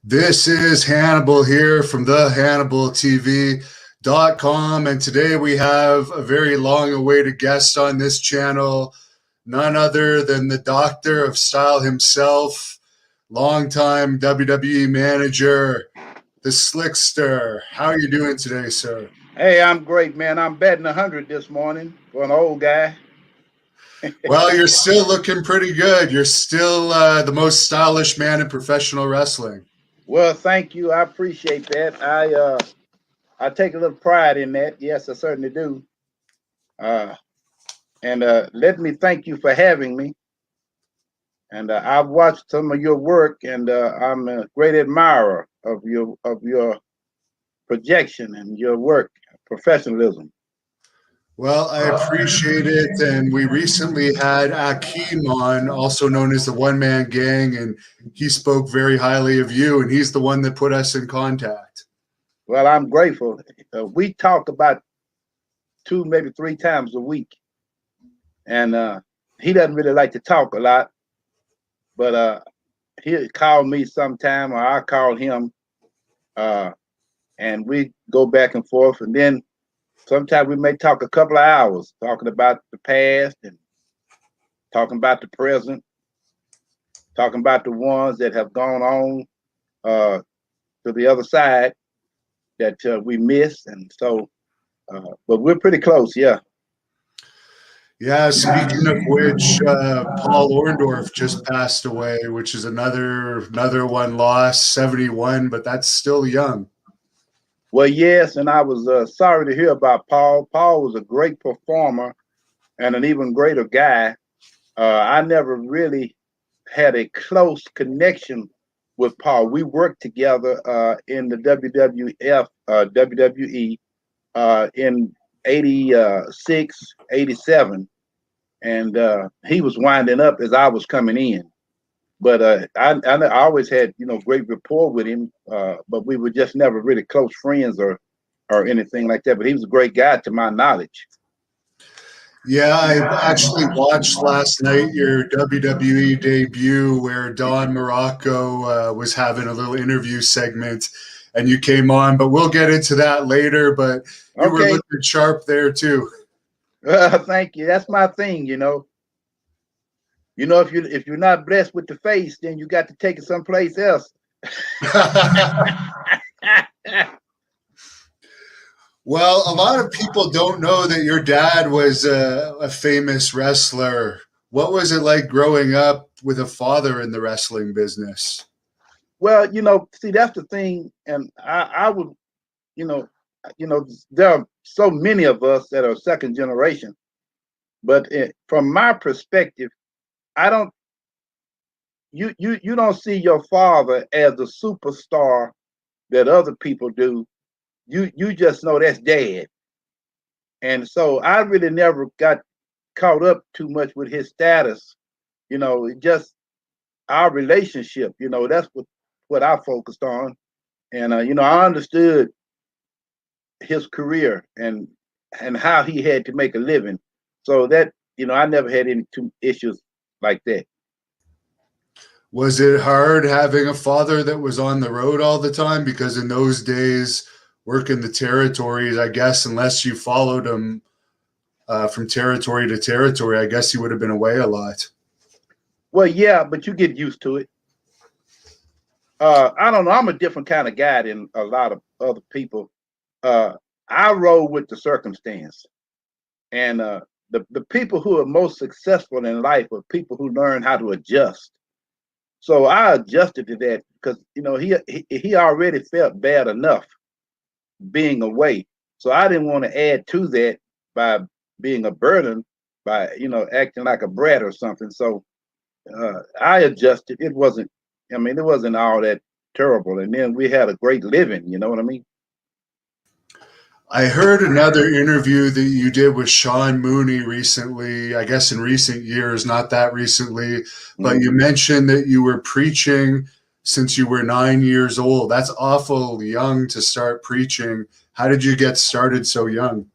This is Hannibal here from the HannibalTV.com, and today we have a very long-awaited guest on this channel, none other than the Doctor of Style himself, longtime WWE manager, the Slickster. How are you doing today, sir? Hey, I'm great, man. I'm batting 100 this morning for an old guy. Well, you're still looking pretty good. You're still the most stylish man in professional wrestling. Well, thank you. I appreciate that. I take a little pride in that. Yes, I certainly do. Uh, and let me thank you for having me. And I've watched some of your work, and I'm a great admirer of your projection and your work, professionalism. Well, I appreciate it. And we recently had Akeem on, also known as the One Man Gang, and he spoke very highly of you, and he's the one that put us in contact. Well, I'm grateful. We talk about two, maybe three times a week, and he doesn't really like to talk a lot, but he'll call me sometime, or I call him, uh, and we go back and forth. And then sometimes we may talk a couple of hours talking about the past and talking about the present, talking about the ones that have gone on to the other side that we miss. And so, but we're pretty close, yeah. Yeah, speaking of which, Paul Orndorff just passed away, which is another one lost, 71, but that's still young. Well, yes, and I was sorry to hear about Paul. Paul was a great performer and an even greater guy. I never really had a close connection with Paul. We worked together in the WWE in 86, 87, and he was winding up as I was coming in. But I always had great rapport with him, but we were just never really close friends or anything like that. But he was a great guy to my knowledge. Yeah, I actually watched last night your WWE debut where Don Morocco was having a little interview segment and you came on, but we'll get into that later. But you were Okay, looking sharp there too. thank you. That's my thing. If you're not blessed with the face, then you got to take it someplace else. Well, a lot of people don't know that your dad was a famous wrestler. What was it like growing up with a father in the wrestling business? Well, see, that's the thing, and I would, you know, there are so many of us that are second generation, but from my perspective, I don't, you don't see your father as a superstar that other people do. You just know that's dad, and so I really never got caught up too much with his status. It just our relationship. That's what I focused on, and I understood his career and how he had to make a living. So that I never had any two issues like that. Was it hard having a father that was on the road all the time? Because in those days, working the territories, I guess, unless you followed him from territory to territory, I guess he would have been away a lot. Well, yeah, but you get used to it. I don't know. I'm a different kind of guy than a lot of other people. Uh, I roll with the circumstance, and the people who are most successful in life are people who learn how to adjust. So I adjusted to that because he already felt bad enough being away. So I didn't want to add to that by being a burden by acting like a brat or something. So I adjusted. It wasn't. I mean, it wasn't all that terrible. And then we had a great living. You know what I mean? I heard another interview that you did with Sean Mooney recently, I guess in recent years, not that recently, but you Mm-hmm. mentioned that you were preaching since you were 9 years old. That's awful young to start preaching. How did you get started so young?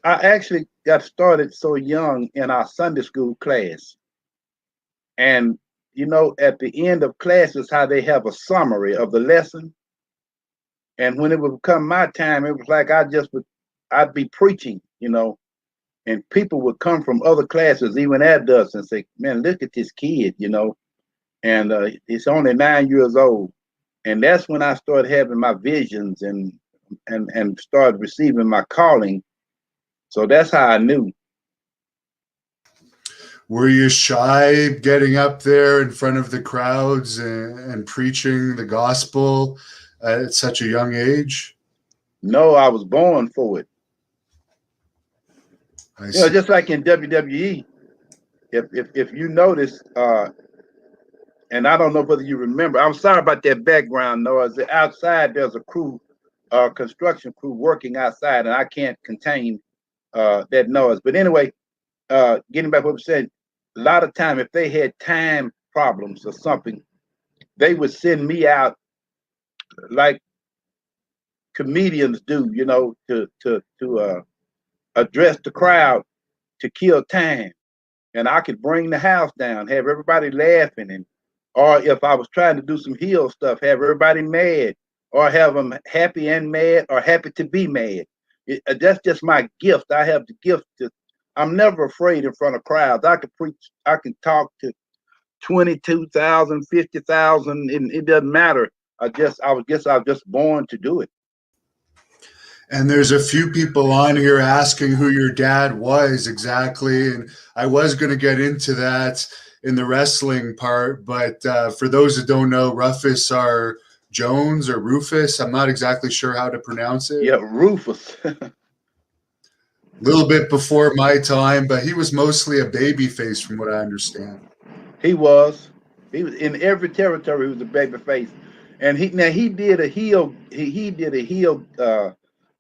I actually got started so young in our Sunday school class, and you know, at the end of classes, how they have a summary of the lesson. And when it would come my time, it was like I'd be preaching, you know, and people would come from other classes, even adults, and say, "Man, look at this kid," you know, and he's only 9 years old. And that's when I started having my visions and started receiving my calling. So that's how I knew. Were you shy getting up there in front of the crowds and preaching the gospel at such a young age? No, I was born for it. I You know, see. just like in WWE, if you notice, and I don't know whether you remember, I'm sorry about that background noise. Outside, there's a crew, construction crew working outside, and I can't contain that noise. But anyway, getting back to what we said, a lot of time if they had time problems or something, they would send me out like comedians do, you know, to address the crowd to kill time. And I could bring the house down, have everybody laughing, and or if I was trying to do some heel stuff, have everybody mad, or have them happy and mad, or happy to be mad. That's just my gift. I have the gift to. I'm never afraid in front of crowds. I can preach. I can talk to 22,000, 50,000, and it doesn't matter. I guess I was just born to do it. And there's a few people on here asking who your dad was exactly. And I was going to get into that in the wrestling part. But for those that don't know, Rufus R. Jones or Rufus, I'm not exactly sure how to pronounce it. Yeah, Rufus. A little bit before my time, but he was mostly a baby face from what I understand. He was. He was in every territory. He was a baby face, and he did a heel. He did a heel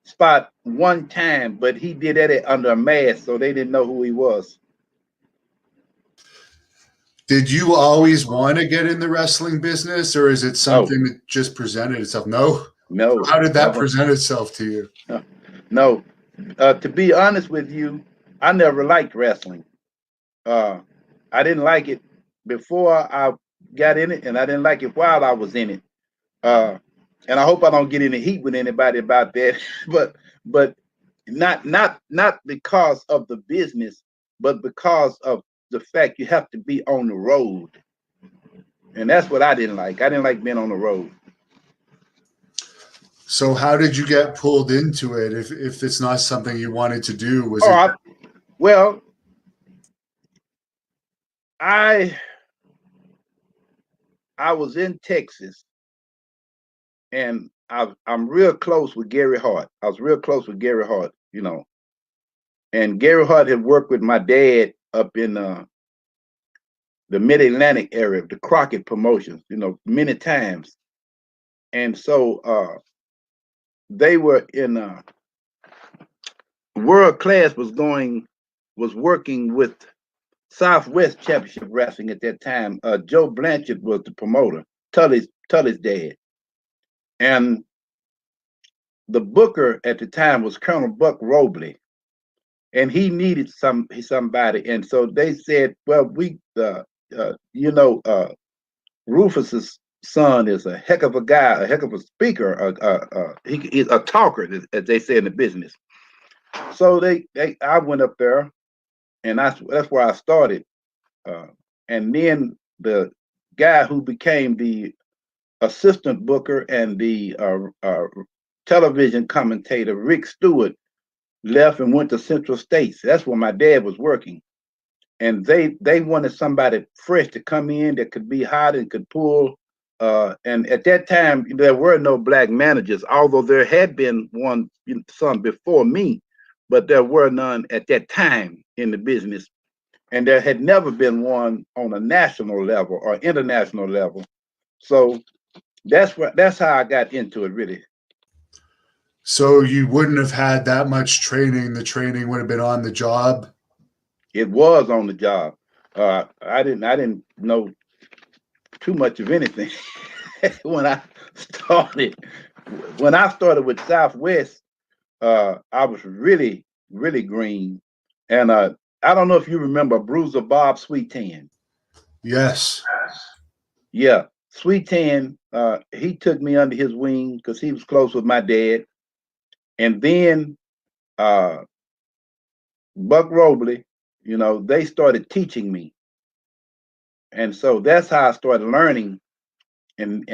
spot one time, but he did that under a mask, so they didn't know who he was. Did you always want to get in the wrestling business, or is it No, something that just presented itself? No. no, How did that never. present itself to you? No. To be honest with you, I never liked wrestling. Uh, I didn't like it before I got in it, and I didn't like it while I was in it. Uh, and I hope I don't get any heat with anybody about that. but not because of the business, but because of the fact you have to be on the road, and that's what I didn't like. I didn't like being on the road. So how did you get pulled into it? If it's not something you wanted to do, was Oh, it? well, I I was in Texas, and I'm real close with Gary Hart. I was real close with Gary Hart, you know, and Gary Hart had worked with my dad up in the Mid Atlantic area, the Crockett Promotions, you know, many times. And so they were in world class was working with Southwest Championship Wrestling at that time. Joe Blanchard was the promoter, Tully's dad, and the booker at the time was Colonel Buck Robley, and he needed somebody, and so they said, "Well, you know, Rufus's son is a heck of a guy, a heck of a speaker. He's a talker, as they say in the business." So I went up there, and that's where I started. And then the guy who became the assistant booker and the television commentator, Rick Stewart, left and went to Central States. That's where my dad was working, and they wanted somebody fresh to come in that could be hot and could pull. And at that time, there were no black managers, although there had been some before me, but there were none at that time in the business, and there had never been one on a national level or international level. So that's how I got into it, really. So you wouldn't have had that much training. The training would have been on the job. It was on the job. I didn't know too much of anything when I started. When I started with Southwest, I was really green, and I don't know if you remember Bruiser Bob Sweet Tan. Yes. Yeah, Sweet Tan, he took me under his wing because he was close with my dad. And then uh, Buck Robley, they started teaching me. And so that's how I started learning. And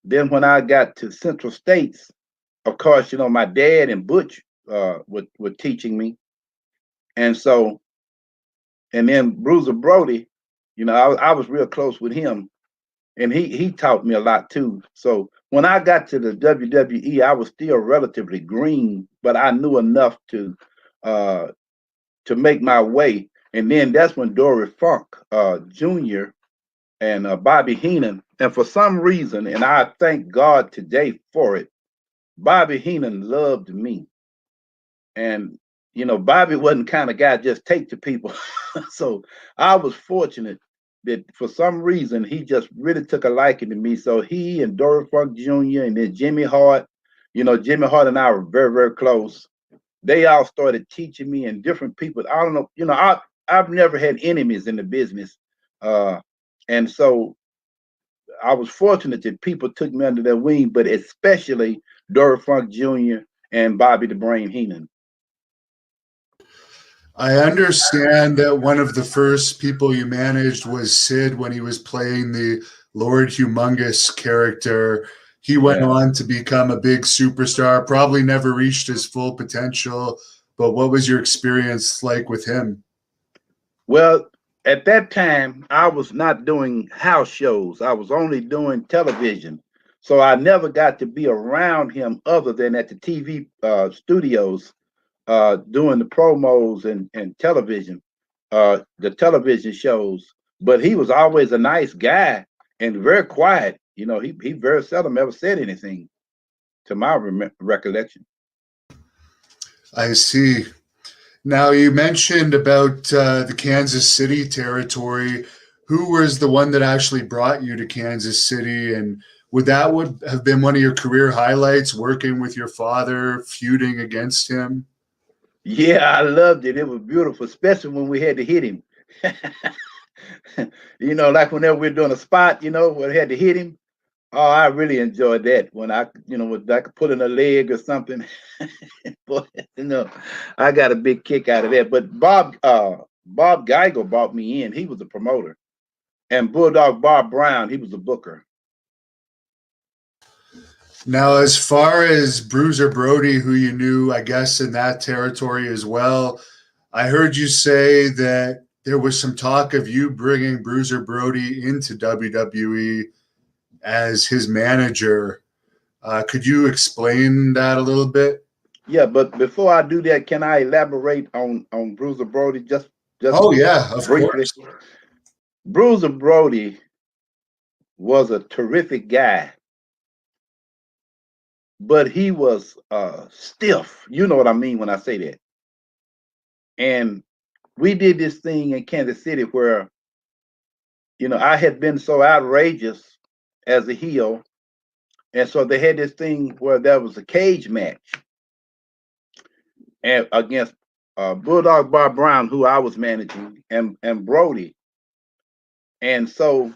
then when I got to Central States, of course, my dad and Butch were teaching me. And so, and then Bruiser Brody, I was real close with him. And he taught me a lot too. So when I got to the WWE, I was still relatively green, but I knew enough uh, to make my way. And then that's when Dory Funk Jr. and Bobby Heenan, and for some reason, and I thank God today for it, Bobby Heenan loved me. And Bobby wasn't the kind of guy just take to people. So I was fortunate that for some reason he just really took a liking to me. So he and Dory Funk Jr. and then Jimmy Hart, Jimmy Hart and I were very, very close. They all started teaching me, and different people. I don't know, I've never had enemies in the business. And so I was fortunate that people took me under their wing, but especially Dory Funk Jr. and Bobby the Brain Heenan. I understand that one of the first people you managed was Sid when he was playing the Lord Humongous character. He went Yeah. on to become a big superstar, probably never reached his full potential. But what was your experience like with him? Well, at that time, I was not doing house shows. I was only doing television. So I never got to be around him other than at the TV studios doing the promos and television, the television shows. But he was always a nice guy and very quiet. He very seldom ever said anything to my recollection. I see. Now, you mentioned about the Kansas City territory. Who was the one that actually brought you to Kansas City? And would have been one of your career highlights, working with your father, feuding against him? Yeah, I loved it. It was beautiful, especially when we had to hit him. Like whenever we're doing a spot, where we had to hit him. Oh, I really enjoyed that when when I could put in a leg or something. Boy, I got a big kick out of that. But Bob Geigel brought me in. He was a promoter, and Bulldog Bob Brown, he was a booker. Now, as far as Bruiser Brody, who you knew, I guess, in that territory as well, I heard you say that there was some talk of you bringing Bruiser Brody into WWE as his manager. Could you explain that a little bit? Yeah, but before I do that, can I elaborate on Bruiser Brody just Oh, yeah, of briefly? course. Bruiser Brody was a terrific guy, but he was stiff. You know what I mean when I say that. And we did this thing in Kansas City where, I had been so outrageous as a heel. And so they had this thing where there was a cage match and against Bulldog Bob Brown, who I was managing, and Brody. And so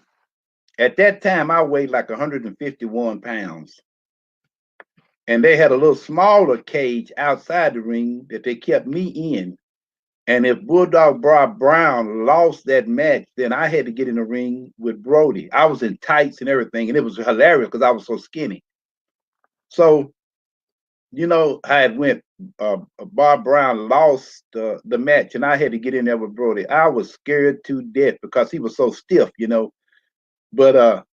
at that time, I weighed like 151 pounds. And they had a little smaller cage outside the ring that they kept me in. And if Bulldog Bob Brown lost that match, then I had to get in the ring with Brody. I was in tights and everything, and it was hilarious because I was so skinny. So, I had went. Bob Brown lost the match, and I had to get in there with Brody. I was scared to death because he was so stiff, But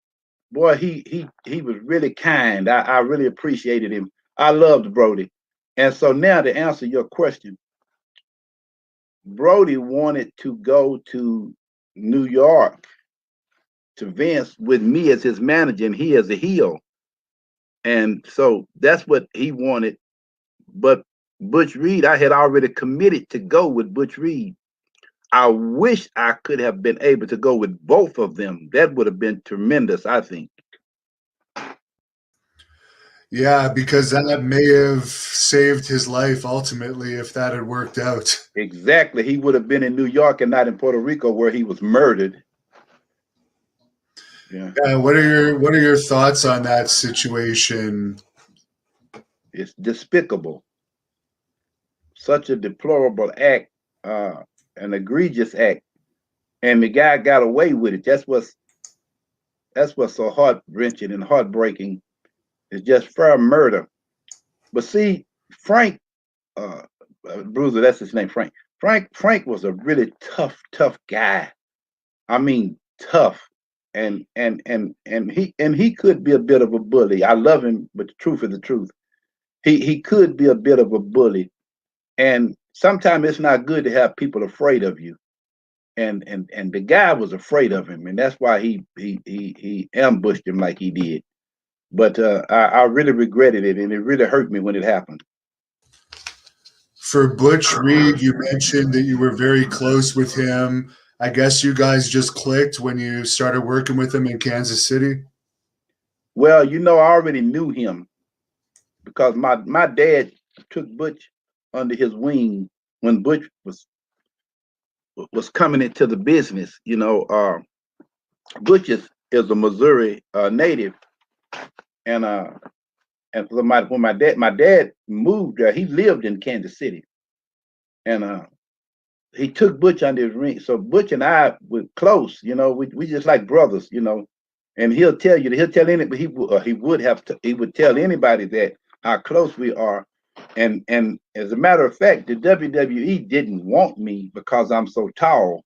boy, he was really kind. I really appreciated him. I loved Brody, and so now to answer your question, Brody wanted to go to New York to Vince with me as his manager and he as a heel. And so that's what he wanted. But Butch Reed, I had already committed to go with Butch Reed. I wish I could have been able to go with both of them. That would have been tremendous, I think. Yeah, because that may have saved his life ultimately if that had worked out. Exactly. He would have been in New York and not in Puerto Rico where he was murdered. Yeah. What are your thoughts on that situation? It's despicable. Such a deplorable act, an egregious act, and the guy got away with it. That's what's so heart wrenching and heartbreaking. It's just fair murder. But see, Frank, uh, Bruiser, that's his name, Frank. Frank was a really tough guy. I mean, tough, and he could be a bit of a bully. I love him, but the truth is the truth. He could be a bit of a bully, and sometimes it's not good to have people afraid of you. And the guy was afraid of him, and that's why he ambushed him like he did. But I really regretted it, and it really hurt me when it happened. For Butch Reed, you mentioned that you were very close with him. I guess you guys just clicked when you started working with him in Kansas City. Well, I already knew him because my dad took Butch under his wing when Butch was coming into the business. Butch is a Missouri native, and when my dad moved there, he lived in Kansas City, and he took Butch under his wing. So Butch and I were close. We just like brothers. And he'll tell anybody he would tell anybody that how close we are. And as a matter of fact, the WWE didn't want me because I'm so tall.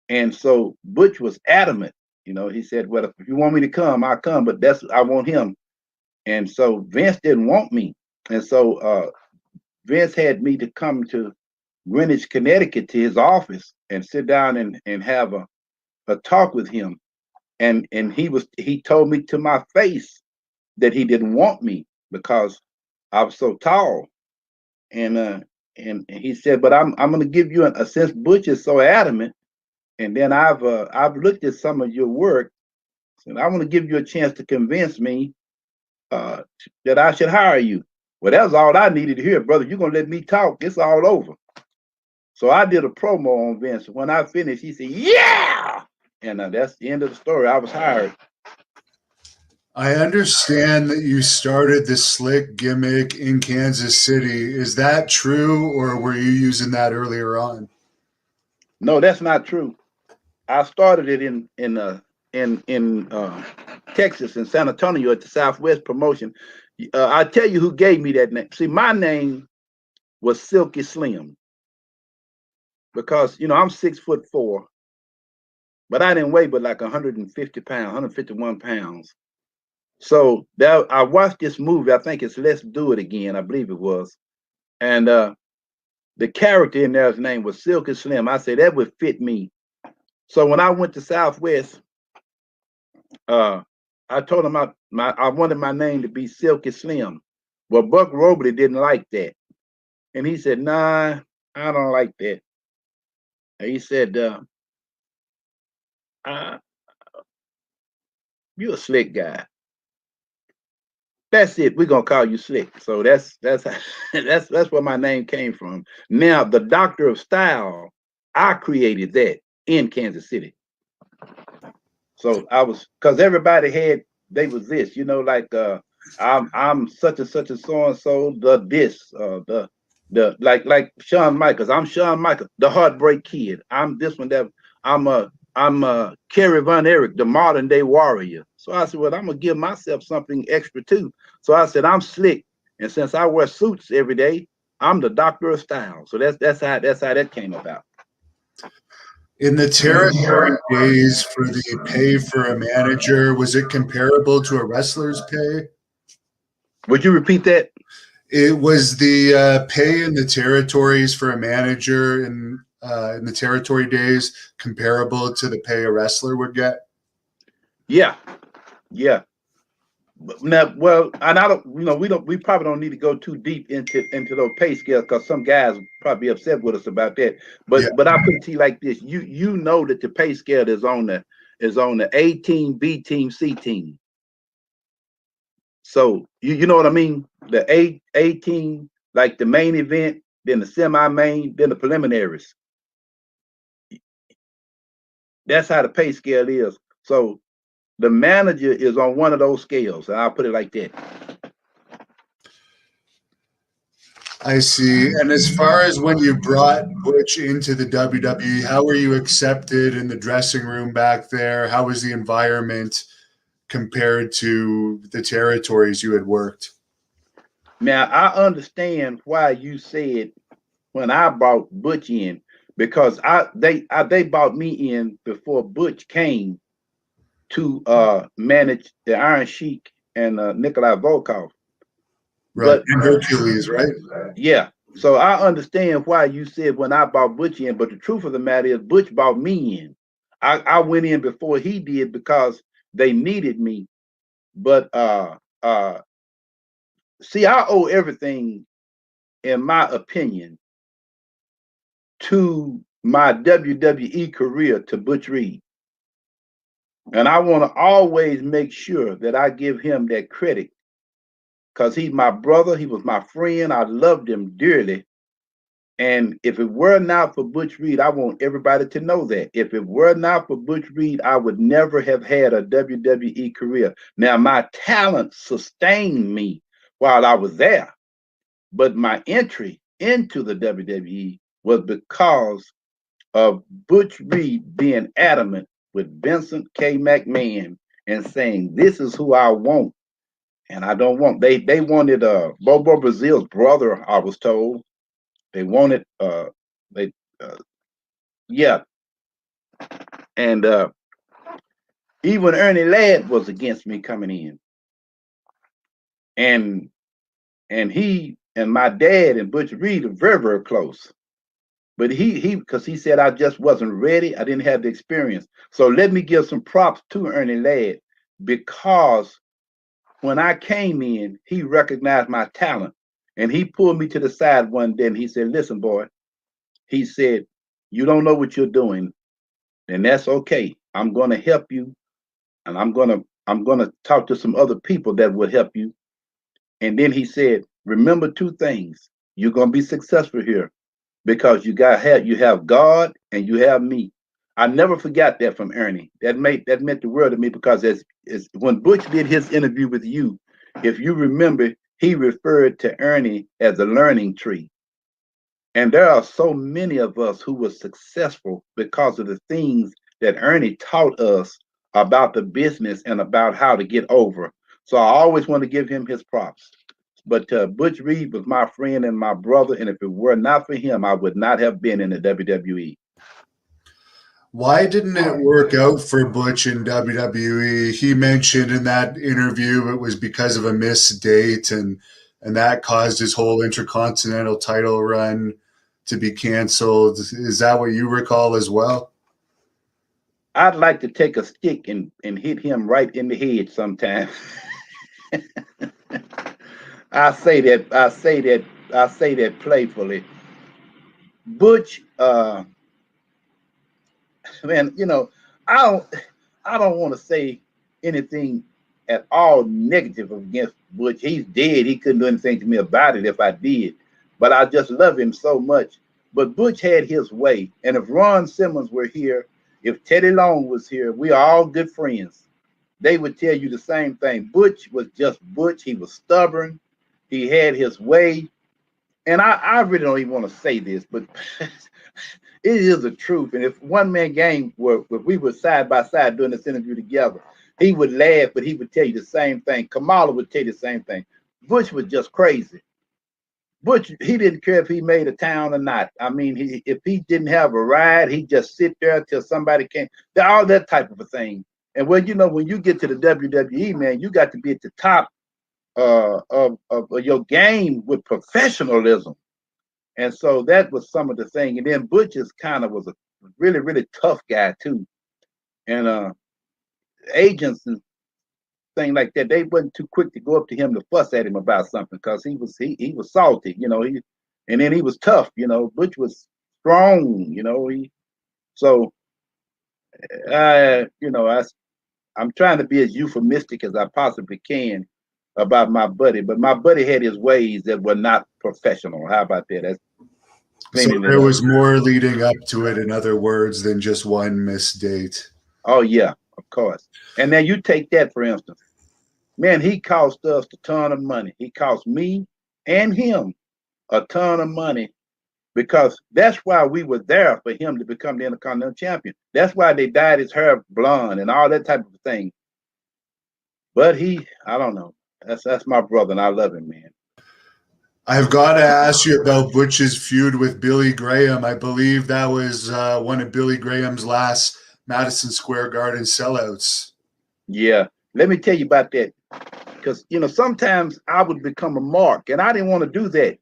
And so Butch was adamant. He said, "Well, if you want me to come, I'll come, but I want him." And so Vince didn't want me. And so Vince had me to come to Greenwich, Connecticut to his office and sit down and have a talk with him. And he told me to my face that he didn't want me because I was so tall. And he said, "But I'm going to give you since Butch is so adamant, and then I've looked at some of your work, and I want to give you a chance to convince me uh, that I should hire you." Well, that was all I needed to hear, brother. You're gonna let me talk. It's all over. So I did a promo on Vince. When I finished, he said, "Yeah," and that's the end of the story. I was hired. I understand that you started the slick gimmick in Kansas City. Is that true, or were you using that earlier on? No, that's not true. I started it in Texas, in San Antonio, at the Southwest promotion. I tell you who gave me that name. See, my name was Silky Slim because I'm 6'4", but I didn't weigh but like 150 pounds, 151 pounds. So I watched this movie. I think it's Let's Do It Again. I believe it was, and the character in there's name was Silky Slim. I said that would fit me. So when I went to Southwest, uh, I told him I wanted my name to be Silky Slim. Well, Buck Robley didn't like that, and he said, "Nah, I don't like that." And he said, uh, "You're a slick guy. That's it. We're gonna call you Slick." So that's that's where my name came from. Now, the Doctor of Style, I created that in Kansas City. So I was because everybody they was this, like I'm such and such and so and so the like Shawn Michaels. I'm Shawn Michaels, the Heartbreak Kid. I'm this one that I'm Kerry Von Erich, the modern day warrior. So I said, well, I'm gonna give myself something extra too. So I said, I'm Slick, and since I wear suits every day, I'm the Doctor of Style. So that's how that came about. In the territory days for the pay for a manager, was it comparable to a wrestler's pay? Would you repeat that? It was the pay in the territories for a manager in the territory days comparable to the pay a wrestler would get. Yeah, yeah. Now, well, and I don't, we probably don't need to go too deep into those pay scales because some guys probably be upset with us about that. Yeah, But I put it to you like this: you know that the pay scale is on the A team, B team, C team. So you know what I mean? The A team, like the main event, then the semi main, then the preliminaries. That's how the pay scale is. So the manager is on one of those scales, and I'll put it like that. I see. And as far as when you brought Butch into the WWE, how were you accepted in the dressing room back there? How was the environment compared to the territories you had worked? Now I understand why you said when I brought Butch in, because they brought me in before Butch came to manage the Iron Sheik and Nikolai Volkov. Right. But And Hercules, right? yeah, so I understand why you said when I brought Butch in, but the truth of the matter is Butch brought me in. I went in before he did because they needed me. But see, I owe everything, in my opinion, to my WWE career to Butch Reed. And I want to always make sure that I give him that credit because he's my brother. He was my friend. I loved him dearly. And if it were not for Butch Reed, I want everybody to know that. If it were not for Butch Reed, I would never have had a WWE career. Now, my talent sustained me while I was there, but my entry into the WWE was because of Butch Reed being adamant with Vincent K. McMahon and saying, "This is who I want, and I don't want." They wanted Bobo Brazil's brother, I was told. They wanted they yeah, and even Ernie Ladd was against me coming in, and he and my dad and Butch Reed are very close. But he because he said I just wasn't ready. I didn't have the experience. So let me give some props to Ernie Ladd because when I came in, he recognized my talent and he pulled me to the side one day and he said, "Listen, boy," he said, "you don't know what you're doing, and that's okay. I'm going to help you, and I'm gonna talk to some other people that will help you." And then he said, "Remember two things. You're going to be successful here because you have God and you have me." I never forgot that from Ernie. That meant the world to me because as when Butch did his interview with you, if you remember, he referred to Ernie as a learning tree. And there are so many of us who were successful because of the things that Ernie taught us about the business and about how to get over. So I always want to give him his props. But Butch Reed was my friend and my brother, and if it were not for him, I would not have been in the WWE. Why didn't it work out for Butch in WWE? He mentioned in that interview it was because of a missed date, and that caused his whole Intercontinental title run to be canceled. Is that what you recall as well? I'd like to take a stick and hit him right in the head sometime. I say that playfully. Butch, man, I don't want to say anything at all negative against Butch. He's dead. He couldn't do anything to me about it if I did. But I just love him so much. But Butch had his way. And if Ron Simmons were here, if Teddy Long was here, we are all good friends. They would tell you the same thing. Butch was just Butch. He was stubborn. He had his way. And I really don't even want to say this, but it is the truth. And if one man game were if we were side by side doing this interview together, he would laugh, but he would tell you the same thing. Kamala would tell you the same thing. Butch was just crazy. Butch, he didn't care if he made a town or not. I mean, if he didn't have a ride, he'd just sit there until somebody came. All that type of a thing. And well, when you get to the WWE, man, you got to be at the top of your game with professionalism. And so that was some of the thing. And then Butch is kind of was a really tough guy too. And agents and things like that, they wasn't too quick to go up to him to fuss at him about something because he was salty, and then he was tough, Butch was strong, so I'm trying to be as euphemistic as I possibly can about my buddy, but my buddy had his ways that were not professional. How about that? That's So cleaning it there up. was more leading up to it, in other words, than just one missed date. Oh yeah, of course. And then you take that for instance. Man, he cost us a ton of money. He cost me and him a ton of money because that's why we were there for him to become the Intercontinental Champion. That's why they dyed his hair blonde and all that type of thing. But I don't know. That's my brother, and I love him, man. I've got to ask you about Butch's feud with Billy Graham. I believe that was one of Billy Graham's last Madison Square Garden sellouts. Yeah, let me tell you about that. Because sometimes I would become a mark, and I didn't want to do that.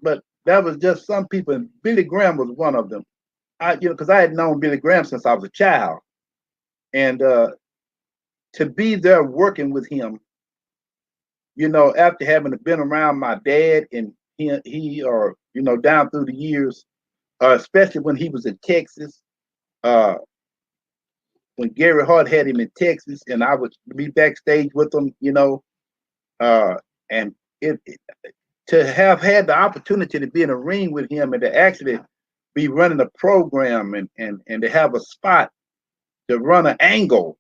But that was just some people, and Billy Graham was one of them. Because I had known Billy Graham since I was a child, and to be there working with him, after having been around my dad and he or down through the years, especially when he was in Texas, when Gary Hart had him in Texas, and I would be backstage with him, and to have had the opportunity to be in a ring with him and to actually be running a program and to have a spot to run an angle.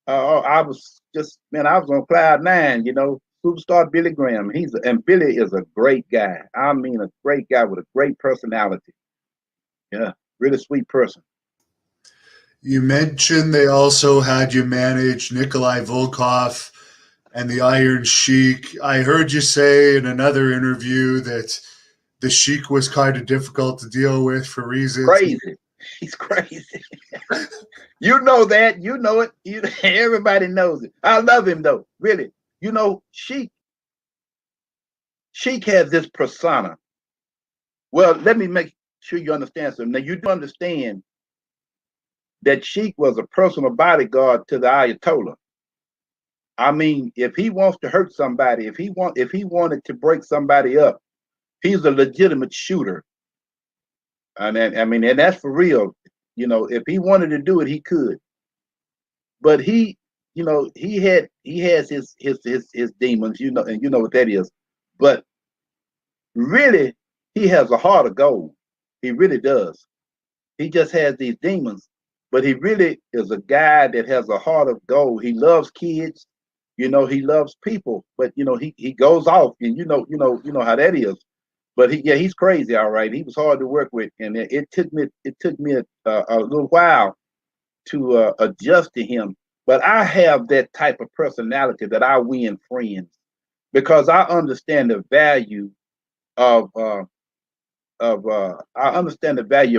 I was on cloud nine, superstar Billy Graham. And Billy is a great guy. I mean, a great guy with a great personality. Yeah, really sweet person. You mentioned they also had you manage Nikolai Volkov and the Iron Sheik. I heard you say in another interview that the Sheik was kind of difficult to deal with for reasons. Crazy. He's crazy. You know that. You know it. Everybody knows it. I love him though. Really. Sheik has this persona. Well, let me make sure you understand something. Now you do understand that Sheik was a personal bodyguard to the Ayatollah. I mean, if he wants to hurt somebody, if he wanted to break somebody up, he's a legitimate shooter. And that's for real. If he wanted to do it, he could. But he has his demons, and you know what that is. But really, he has a heart of gold. He really does. He just has these demons, but he really is a guy that has a heart of gold. He loves kids, he loves people, but he goes off, and you know how that is. But he's crazy, all right. He was hard to work with, and it took me a little while to adjust to him. But I have that type of personality that I win friends because I understand the value of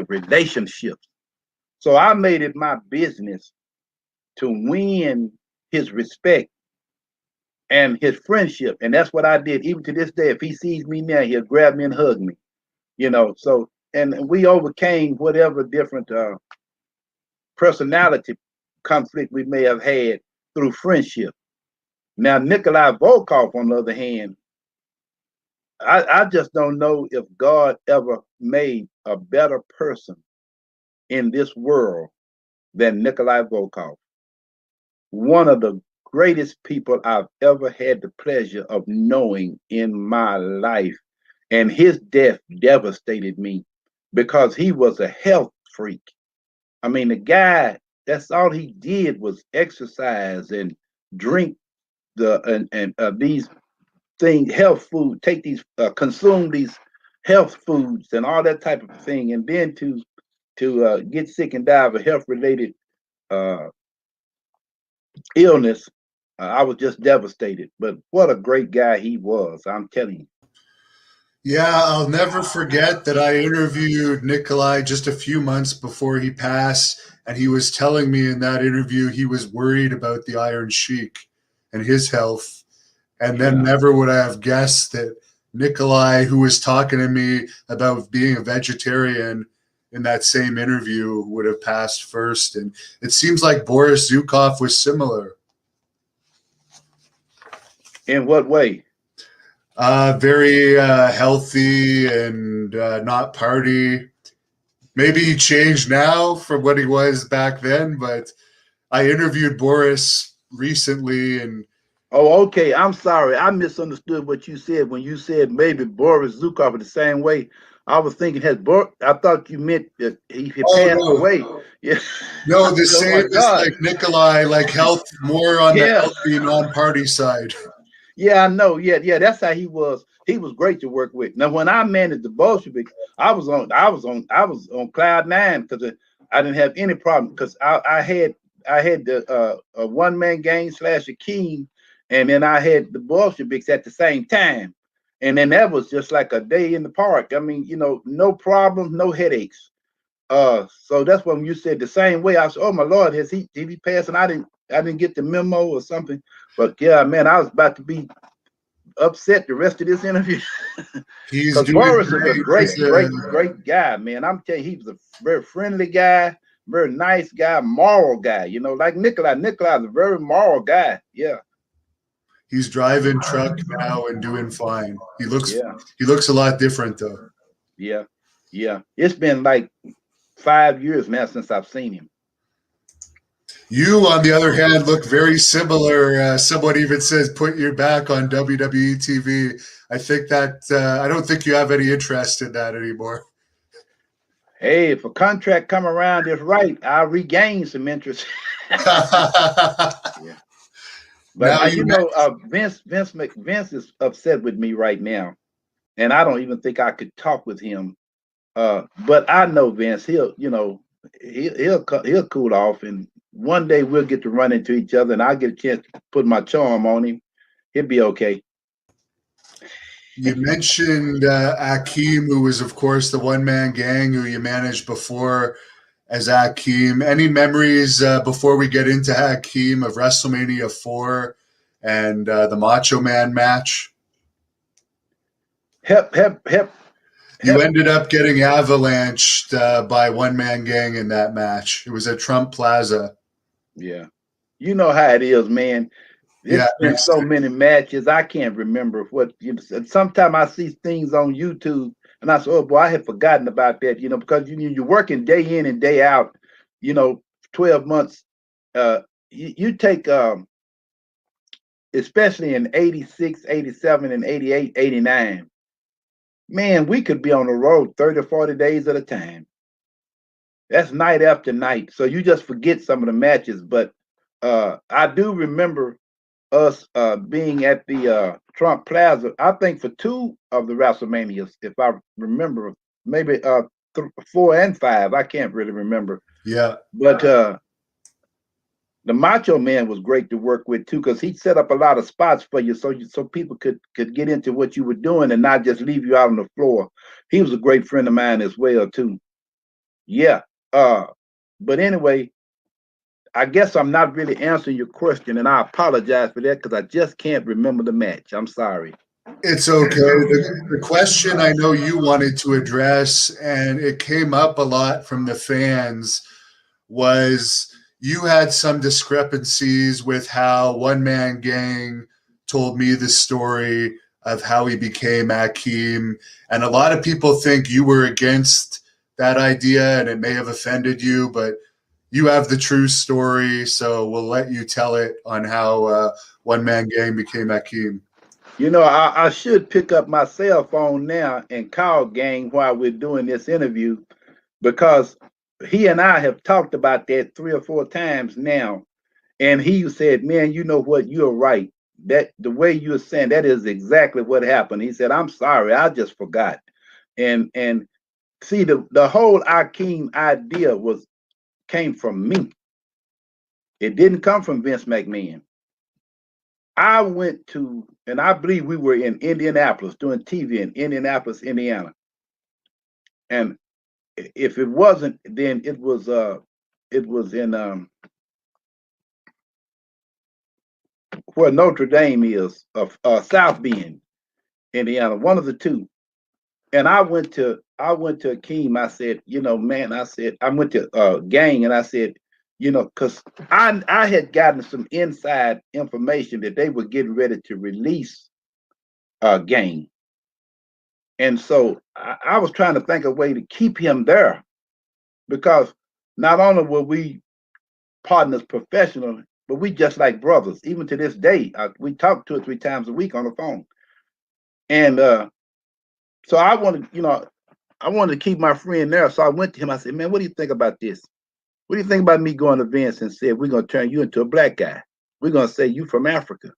relationships. So I made it my business to win his respect and his friendship, and that's what I did. Even to this day, if he sees me now, he'll grab me and hug me. So and we overcame whatever different personality conflict we may have had through friendship. Now, Nikolai Volkov, on the other hand, I just don't know if God ever made a better person in this world than Nikolai Volkov. One of the greatest people I've ever had the pleasure of knowing in my life. And his death devastated me because he was a health freak. I mean, the guy, that's all he did was exercise and drink these things, health food, take these, consume these health foods and all that type of thing. And then to get sick and die of a health related illness, I was just devastated. But what a great guy he was, I'm telling you. Yeah, I'll never forget that I interviewed Nikolai just a few months before he passed, and he was telling me in that interview he was worried about the Iron Sheik and his health. And then never would I have guessed that Nikolai, who was talking to me about being a vegetarian in that same interview, would have passed first. And it seems like Boris Zukov was similar. In what way? Very healthy and not party. Maybe he changed now from what he was back then, but I interviewed Boris recently and oh, okay. I'm sorry. I misunderstood what you said when you said maybe Boris Zukov the same way. I was thinking I thought you meant that he had Oh passed no, away. Yeah. no, I the said, oh same my as God. like Nikolai, like health more on the Yeah. healthy non-party side. Yeah, I know. Yeah, yeah. That's how he was. He was great to work with. Now, when I managed the Bolsheviks, I was on cloud nine because I didn't have any problem because I had the a one man gang slash Akeem, and then I had the Bolsheviks at the same time, and then that was just like a day in the park. I mean, no problems, no headaches. So that's when you said the same way. I said, "Oh my Lord, did he pass?" And I didn't get the memo or something. But yeah, man, I was about to be upset the rest of this interview He's because doing Boris is a great. great, great, great guy, man. I'm telling you, he was a very friendly guy, very nice guy, moral guy. Like Nikolai. Nikolai is a very moral guy. Yeah, He's driving truck now and doing fine. yeah, He looks a lot different though. yeah, yeah. It's been like 5 years now since I've seen him. You, on the other hand, look very similar. Someone even says, "Put your back on WWE TV." I think that I don't think you have any interest in that anymore. Hey, if a contract come around that's right, I'll regain some interest. Yeah. But Now you met. Vince is upset with me right now, and I don't even think I could talk with him. But I know Vince. He'll cool off, and one day we'll get to run into each other, and I'll get a chance to put my charm on him. He'll be okay. You mentioned Akeem, who was, of course, the one-man gang who you managed before as Akeem. Any memories before we get into Akeem of WrestleMania 4 and the Macho Man match? Help, help, help, You help. ended up getting avalanched by one-man gang in that match. It was at Trump Plaza. Yeah, you know how it is, man. Yeah, It's been so many matches. I can't remember what. Sometimes I see things on YouTube, and I say, "Oh boy, I had forgotten about that." Because you're working day in and day out. 12 months. Uh, you take especially in 86, 87, and 88, 89. Man, we could be on the road 30, 40 days at a time. That's night after night. So you just forget some of the matches. But I do remember us being at the Trump Plaza, I think for two of the WrestleManias, if I remember, maybe 4 and 5. I can't really remember. yeah. But the Macho Man was great to work with too, because he set up a lot of spots for you, so people could get into what you were doing and not just leave you out on the floor. He was a great friend of mine as well too. Yeah. But anyway, I guess I'm not really answering your question, and I apologize for that because I just can't remember the match. I'm sorry. It's okay. The question I know you wanted to address, and it came up a lot from the fans, was you had some discrepancies with how One Man Gang told me the story of how he became Akeem. And a lot of people think you were against that idea and it may have offended you, but you have the true story. So we'll let you tell it on how One Man Gang became Akeem. I should pick up my cell phone now and call Gang while we're doing this interview because he and I have talked about that 3 or 4 times now. And he said, "Man, you know what? You're right. That the way you're saying that is exactly what happened." He said, "I'm sorry, I just forgot." And see, the whole Akeem idea came from me. It didn't come from Vince McMahon. I went to, and I believe we were in Indianapolis doing TV in Indianapolis, Indiana. And if it wasn't, then it was in where Notre Dame is, of South Bend, Indiana, one of the two. And I went to Akeem. I said, man, I said, I went to Gang, and I said, because I had gotten some inside information that they were getting ready to release Gang. And so I was trying to think of a way to keep him there because not only were we partners professional, but we just like brothers. Even to this day, we talk 2 or 3 times a week on the phone. And so I wanted, I wanted to keep my friend there. So I went to him. I said, man, what do you think about this? What do you think about me going to Vince and said, we're going to turn you into a black guy? We're going to say you from Africa.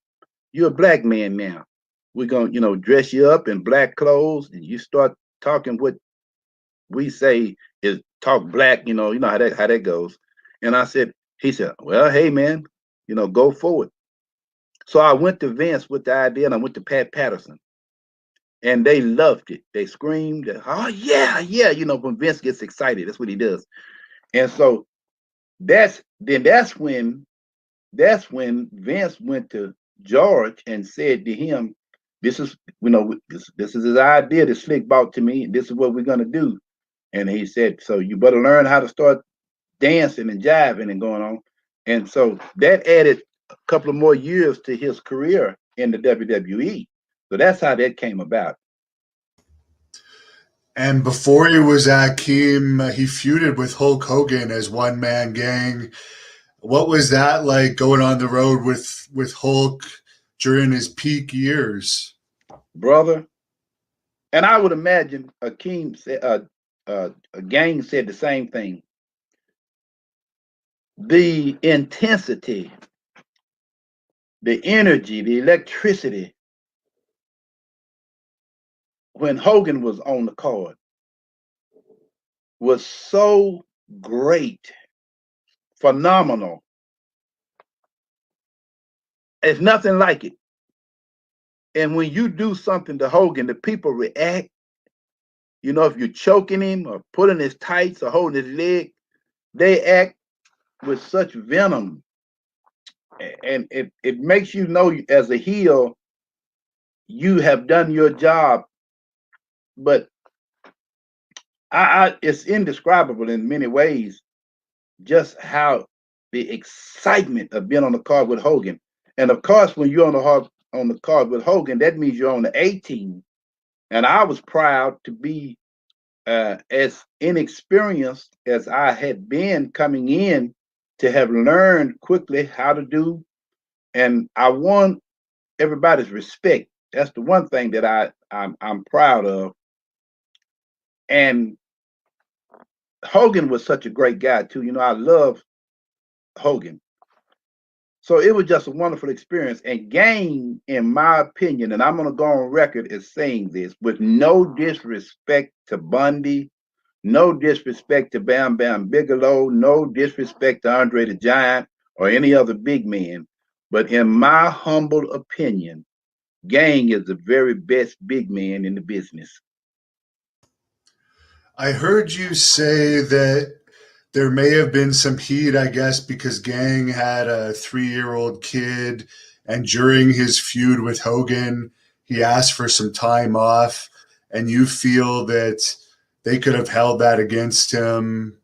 You're a black man now. We're going to, dress you up in black clothes, and you start talking what we say is talk black, you know how that goes. And he said, well, hey man, go forward. So I went to Vince with the idea, and I went to Pat Patterson, and they loved it. They screamed, oh yeah, yeah. When Vince gets excited, that's what he does. And so that's when Vince went to George and said to him, this is this is his idea that Slick brought to me. This is what we're gonna do. And he said, so you better learn how to start dancing and jiving and going on. And so that added a couple of more years to his career in the WWE. So that's how that came about. And before he was Akeem, he feuded with Hulk Hogan as One Man Gang. What was that like going on the road with Hulk during his peak years? Brother, and I would imagine Akeem said, a Gang said the same thing. The intensity, the energy, the electricity when Hogan was on the card was so great, phenomenal. It's nothing like it. And when you do something to Hogan, the people react. If you're choking him or pulling his tights or holding his leg, they act with such venom. And it makes you know, as a heel, you have done your job. But it's indescribable in many ways, just how the excitement of being on the card with Hogan. And of course, when you're on the card with Hogan, that means you're on the A team. And I was proud to be as inexperienced as I had been coming in, to have learned quickly how to do. And I won everybody's respect. That's the one thing that I'm proud of. And Hogan was such a great guy too. I love Hogan. So it was just a wonderful experience. And Gang, in my opinion, and I'm going to go on record as saying this, with no disrespect to Bundy, no disrespect to Bam Bam Bigelow, no disrespect to Andre the Giant or any other big man, but in my humble opinion, Gang is the very best big man in the business. I heard you say that there may have been some heat, I guess, because Gang had a 3-year-old kid, and during his feud with Hogan, he asked for some time off, and you feel that they could have held that against him,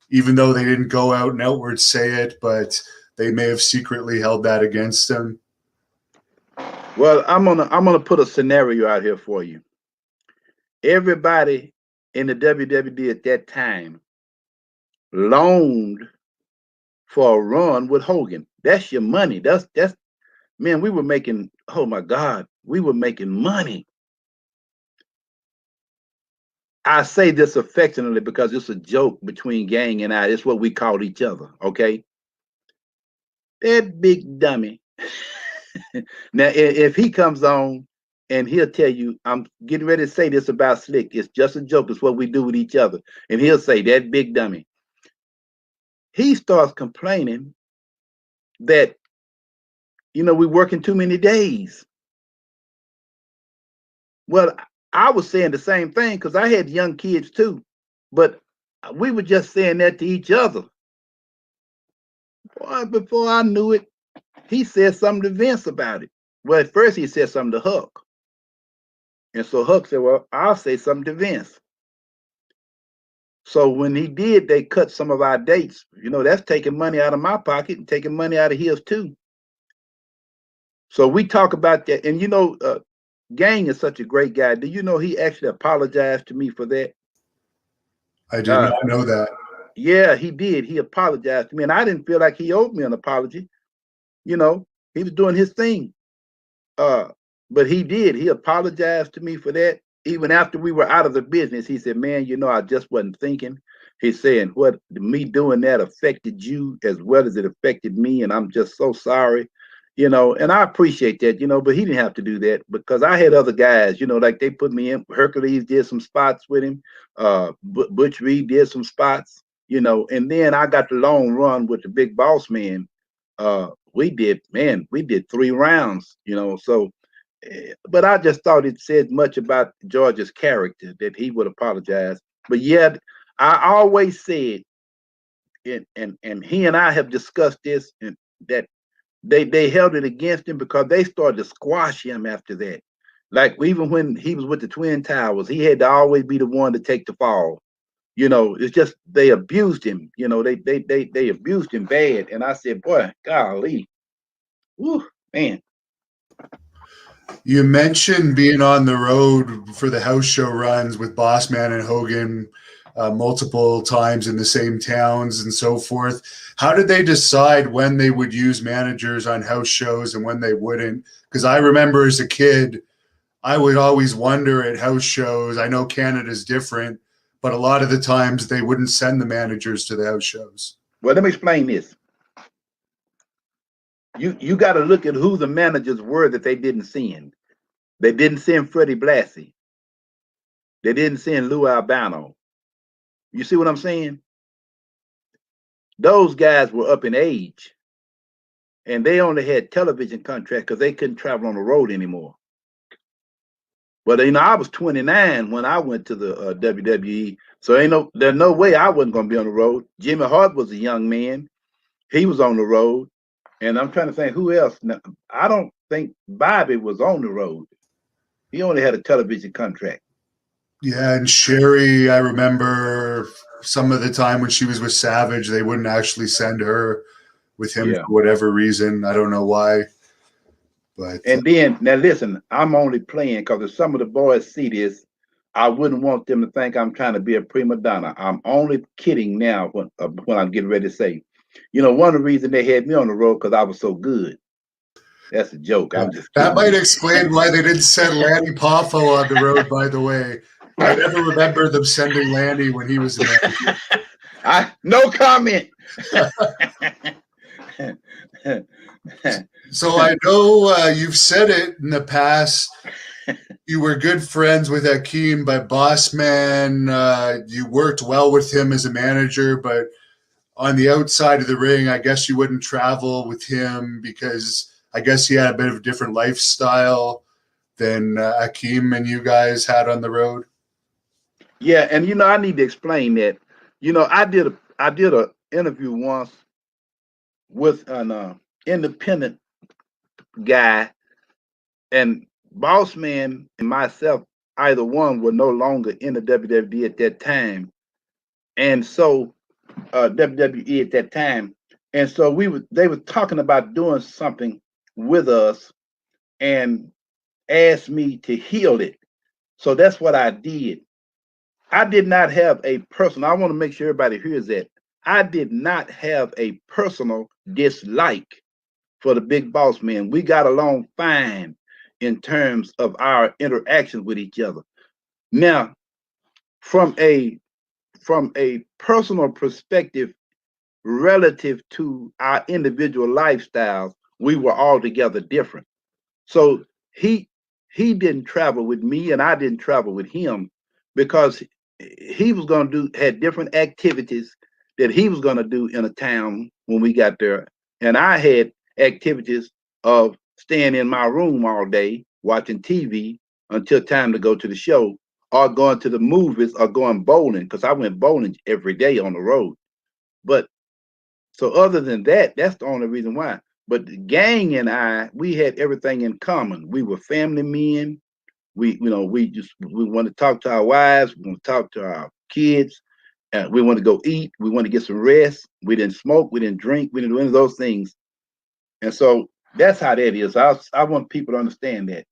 even though they didn't go out and outward say it, but they may have secretly held that against him. Well, I'm gonna put a scenario out here for you. Everybody in the WWE at that time loaned for a run with Hogan. That's your money. That's man, we were making, oh my God, we were making money. I say this affectionately because it's a joke between Gang and I. It's what we called each other, okay? That big dummy. Now, if he comes on and he'll tell you, I'm getting ready to say this about Slick, it's just a joke, it's what we do with each other. And he'll say, that big dummy. He starts complaining that, we're working too many days. Well, I was saying the same thing because I had young kids too, but we were just saying that to each other. Boy, before I knew it, he said something to Vince about it. Well, at first he said something to Huck. And so Huck said, well, I'll say something to Vince. So when he did, they cut some of our dates. That's taking money out of my pocket and taking money out of his too. So we talk about that. And Gang is such a great guy. Do you know he actually apologized to me for that? I did not know that. Yeah, he did. He apologized to me. And I didn't feel like he owed me an apology. He was doing his thing. But he did. He apologized to me for that. even after we were out of the business, he said, "Man, I just wasn't thinking." He's saying, "What me doing that affected you as well as it affected me, and I'm just so sorry." And I appreciate that, but he didn't have to do that because I had other guys, like they put me in. Hercules did some spots with him. Butch Reed did some spots, and then I got the long run with the Big Boss Man. We did 3 rounds, so but I just thought it said much about George's character that he would apologize. But yet, I always said, and he and I have discussed this, and that they held it against him because they started to squash him after that. Like even when he was with the Twin Towers, he had to always be the one to take the fall. It's just they abused him. They abused him bad. And I said, boy, golly, whew, man. You mentioned being on the road for the house show runs with Bossman and Hogan multiple times in the same towns and so forth. How did they decide when they would use managers on house shows and when they wouldn't? Because I remember as a kid, I would always wonder at house shows. I know Canada's different, but a lot of the times they wouldn't send the managers to the house shows. Well, let me explain this. You got to look at who the managers were that they didn't send. They didn't send Freddie Blassie. They didn't send Lou Albano. You see what I'm saying? Those guys were up in age, and they only had television contracts because they couldn't travel on the road anymore. But I was 29 when I went to the WWE, so there's no way I wasn't going to be on the road. Jimmy Hart was a young man; he was on the road, and I'm trying to think who else. Now, I don't think Bobby was on the road. He only had a television contract. Yeah, and Sherry, I remember some of the time when she was with Savage, they wouldn't actually send her with him for whatever reason. I don't know why. But and then now listen, I'm only playing because if some of the boys see this, I wouldn't want them to think I'm trying to be a prima donna. I'm only kidding now when I'm getting ready to say, one of the reasons they had me on the road because I was so good. That's a joke. I'm just kidding. That might explain why they didn't send Lanny Poffo on the road, by the way. I never remember them sending Lanny when he was a manager. No comment. So I know you've said it in the past. You were good friends with Hakeem, but Bossman, you worked well with him as a manager, but on the outside of the ring, I guess you wouldn't travel with him because I guess he had a bit of a different lifestyle than Hakeem and you guys had on the road. Yeah, and I need to explain that. I did a interview once with an independent guy, and Bossman and myself, either one, were no longer in the WWE at that time, and so WWE at that time, and so they were talking about doing something with us, and asked me to heal it. So that's what I did. I did not have a personal. I want to make sure everybody hears that. I did not have a personal dislike for the Big Boss Man. We got along fine in terms of our interactions with each other. Now, from a personal perspective, relative to our individual lifestyles, we were altogether different. So he didn't travel with me, and I didn't travel with him because he was going to had different activities that he was going to do in a town when we got there, and I had activities of staying in my room all day watching TV until time to go to the show, or going to the movies, or going bowling, because I went bowling every day on the road. But so other than that, that's the only reason why. But the gang and I, we had everything in common. We were family men. We want to talk to our wives. We want to talk to our kids. We want to go eat. We want to get some rest. We didn't smoke. We didn't drink. We didn't do any of those things. And so that's how that is. I want people to understand that.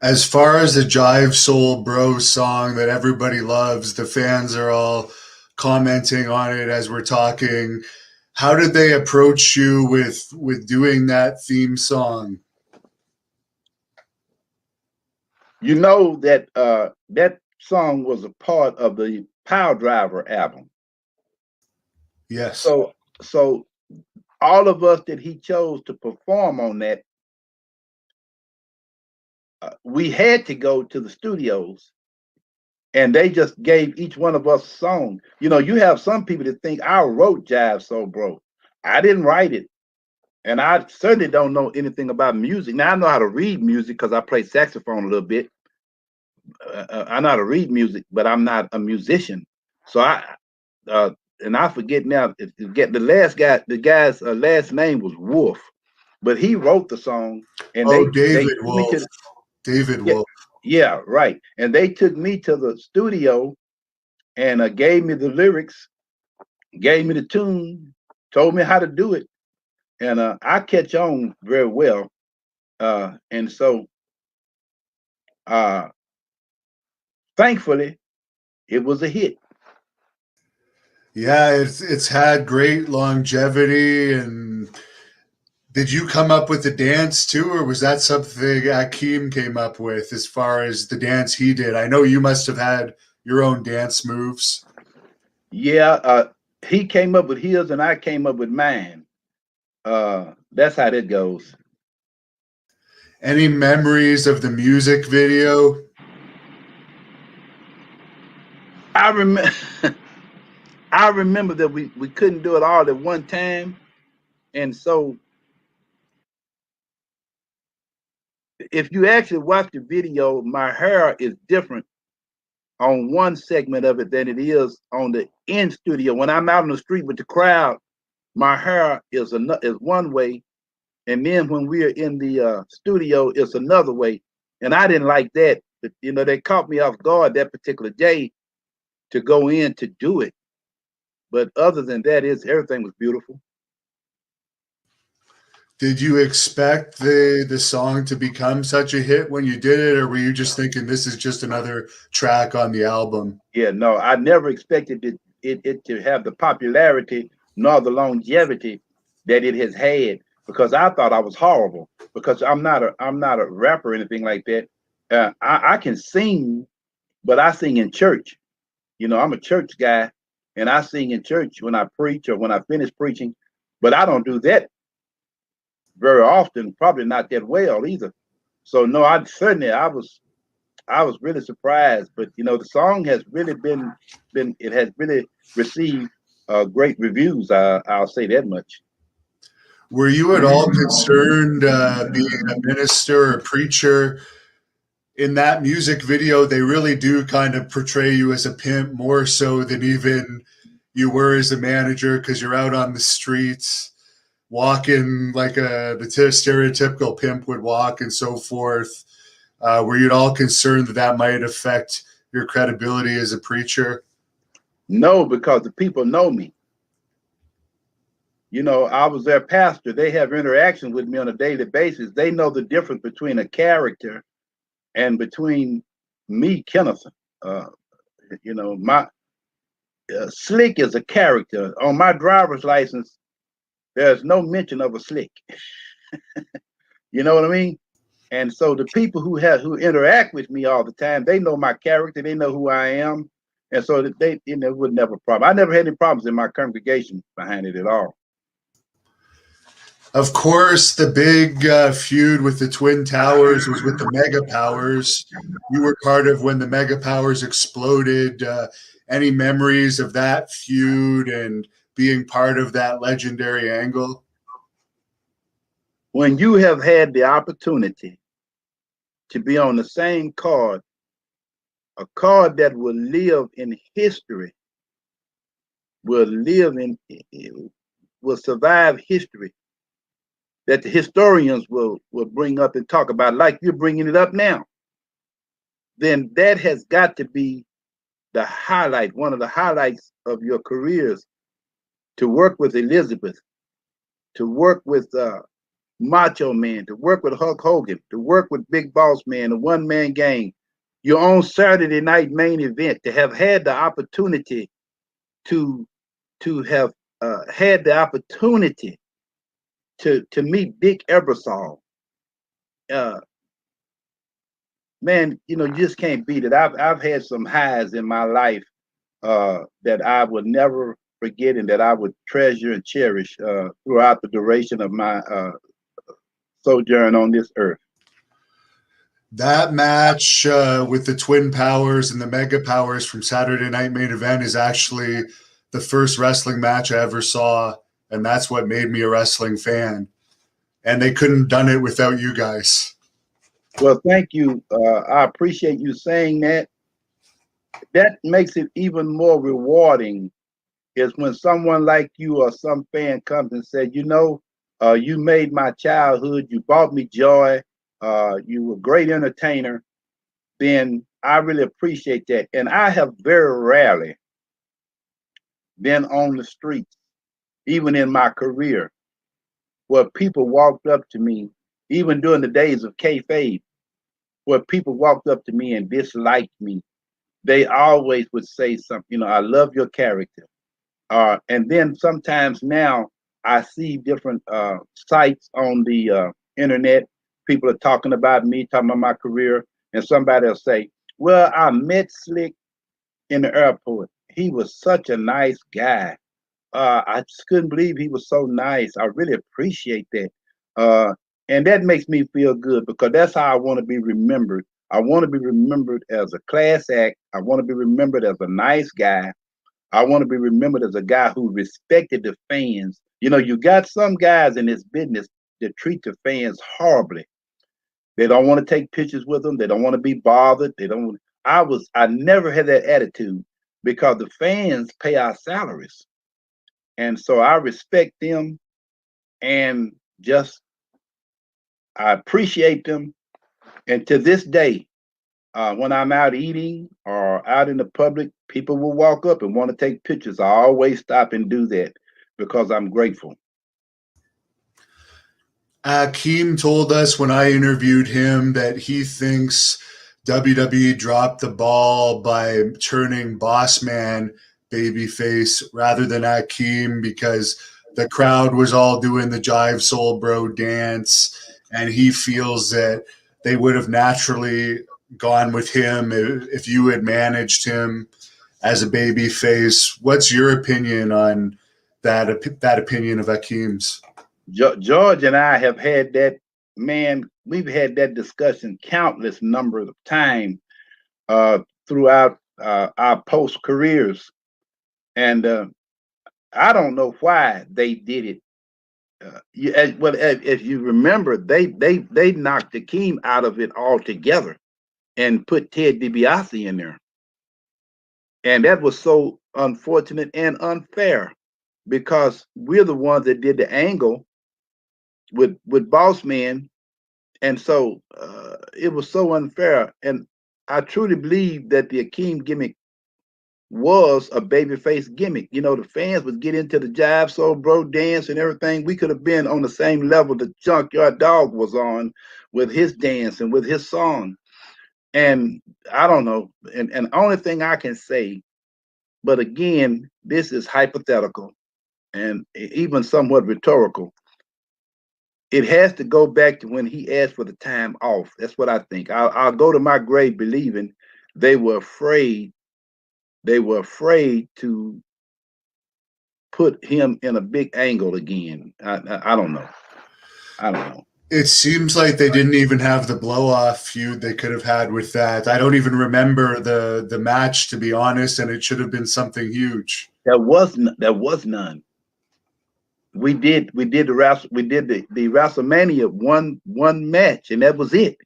As far as the Jive Soul Bro song that everybody loves, the fans are all commenting on it as we're talking. How did they approach you with doing that theme song? You know that that song was a part of the Power Driver album. Yes. So all of us that he chose to perform on that, we had to go to the studios, and they just gave each one of us a song. You know, you have some people that think I wrote Jive Soul Bro. I didn't write it, and I certainly don't know anything about music. Now I know how to read music because I play saxophone a little bit. I know how to read music, but I'm not a musician. So uh, and I forget now. Get the guy's last name was Wolf, but he wrote the song, and Oh, they David took me Wolf. to David yeah, Wolf. yeah, right, and they took me to the studio and gave me the lyrics, gave me the tune, told me how to do it, and I catch on very well, and so uh, thankfully it was a hit. Yeah, it's had great longevity. And did you come up with the dance too, or was that something Akeem came up with as far as the dance he did? I know you must have had your own dance moves. Yeah, he came up with his, and I came up with mine. That's how that goes. Any memories of the music video? I remember, I remember that we couldn't do it all at one time, and so if you actually watch the video, my hair is different on one segment of it than it is on the in studio. When I'm out on the street with the crowd, my hair is one way, and then when we're in the studio, it's another way. And I didn't like that. But, you know, they caught me off guard that particular day to go in to do it. But other than that, is everything was beautiful. Did you expect the song to become such a hit when you did it, or were you just thinking this is just another track on the album? Yeah, no, I never expected it to have the popularity nor the longevity that it has had, because I thought I was horrible, because I'm not a rapper or anything like that. I can sing, but I sing in church. You know, I'm a church guy, and I sing in church when I preach or when I finish preaching, but I don't do that very often, probably not that well either. So no, I was really surprised. But you know, the song has really been it has really received great reviews. I'll say that much. Were you at all concerned being a minister or preacher? In that music video, they really do kind of portray you as a pimp more so than even you were as a manager, because you're out on the streets walking like the stereotypical pimp would walk and so forth. Were you at all concerned that that might affect your credibility as a preacher? No, because the people know me. You know, I was their pastor. They have interaction with me on a daily basis. They know the difference between a character and between me, Kenneth. Uh, you know, my Slick is a character. On my driver's license, there's no mention of a Slick. You know what I mean? And so the people who interact with me all the time, they know my character, they know who I am, and so that they, you know, it would never problem. I never had any problems in my congregation behind it at all. Of course, the big feud with the Twin Towers was with the Mega Powers. You were part of when the Mega Powers exploded. Any memories of that feud and being part of that legendary angle? When you have had the opportunity to be on the same card, a card that will live in history, will live in, will survive history, that the historians will bring up and talk about, like you're bringing it up now, then that has got to be the highlight, one of the highlights of your careers, to work with Elizabeth, to work with Macho Man, to work with Hulk Hogan, to work with Big Boss Man, the One Man Gang, your own Saturday night main event, to have had the opportunity to have had the opportunity to meet Big Ebersol, uh, man, you know, you just can't beat it. I've had some highs in my life that I would never forget and that I would treasure and cherish throughout the duration of my sojourn on this earth. That match with the Twin Powers and the Mega Powers from Saturday Night Main Event is actually the first wrestling match I ever saw, and that's what made me a wrestling fan. And they couldn't have done it without you guys. Well, thank you. I appreciate you saying that. That makes it even more rewarding is when someone like you or some fan comes and said, you know, you made my childhood, you brought me joy, you were a great entertainer, then I really appreciate that. And I have very rarely been on the streets, even in my career, where people walked up to me, even during the days of kayfabe, where people walked up to me and disliked me. They always would say something, you know, I love your character. And then sometimes now I see different sites on the internet. People are talking about me, talking about my career, and somebody will say, well, I met Slick in the airport. He was such a nice guy. I just couldn't believe he was so nice. I really appreciate that. And that makes me feel good because that's how I want to be remembered. I want to be remembered as a class act. I want to be remembered as a nice guy. I want to be remembered as a guy who respected the fans. You know, you got some guys in this business that treat the fans horribly. They don't want to take pictures with them. They don't want to be bothered. They don't. I never had that attitude because the fans pay our salaries. And so I respect them and just I appreciate them. And to this day, when I'm out eating or out in the public, people will walk up and want to take pictures. I always stop and do that because I'm grateful. Akeem told us when I interviewed him that he thinks WWE dropped the ball by turning Boss Man babyface rather than Akeem because the crowd was all doing the Jive Soul Bro dance, and he feels that they would have naturally gone with him if you had managed him as a babyface. What's your opinion on that opinion of Akeem's? George and I have had that, man, we've had that discussion countless numbers of times throughout our post careers. And I don't know why they did it. If you remember, they knocked Akeem out of it altogether and put Ted DiBiase in there. And that was so unfortunate and unfair because we're the ones that did the angle with Boss Man. And so it was so unfair. And I truly believe that the Akeem gimmick was a babyface gimmick. You know, the fans would get into the Jive Soul Bro dance and everything. We could have been on the same level that Junkyard Dog was on with his dance and with his song. And I don't know. And the only thing I can say, but again, this is hypothetical and even somewhat rhetorical. It has to go back to when he asked for the time off. That's what I think. I'll go to my grave believing they were afraid. They were afraid to put him in a big angle again. I don't know. I don't know. It seems like they didn't even have the blow-off feud they could have had with that. I don't even remember the match, to be honest, and it should have been something huge. There was none. We did the WrestleMania one match, and that was it.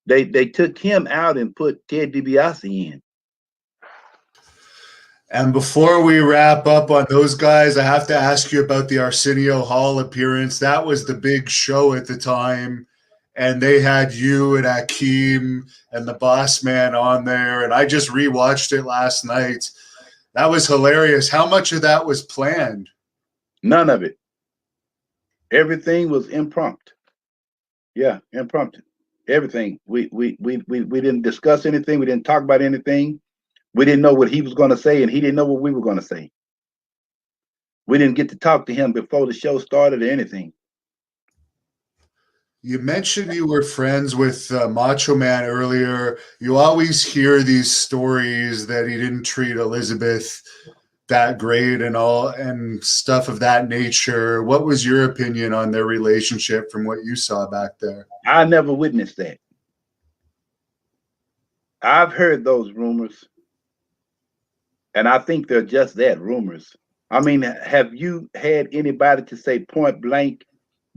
They took him out and put Ted DiBiase in. And before we wrap up on those guys, I have to ask you about the Arsenio Hall appearance. That was the big show at the time, and they had you and Akeem and the Boss Man on there, and I just rewatched it last night. That was hilarious. How much of that was planned? None of it. Everything was impromptu. Yeah, impromptu. Everything. We didn't discuss anything. We didn't talk about anything. We didn't know what he was going to say, and he didn't know what we were going to say. We didn't get to talk to him before the show started or anything. You mentioned you were friends with Macho Man earlier. You always hear these stories that he didn't treat Elizabeth that great and all and stuff of that nature. What was your opinion on their relationship from what you saw back there? I never witnessed that. I've heard those rumors, and I think they're just that, rumors. I mean, have you had anybody to say point blank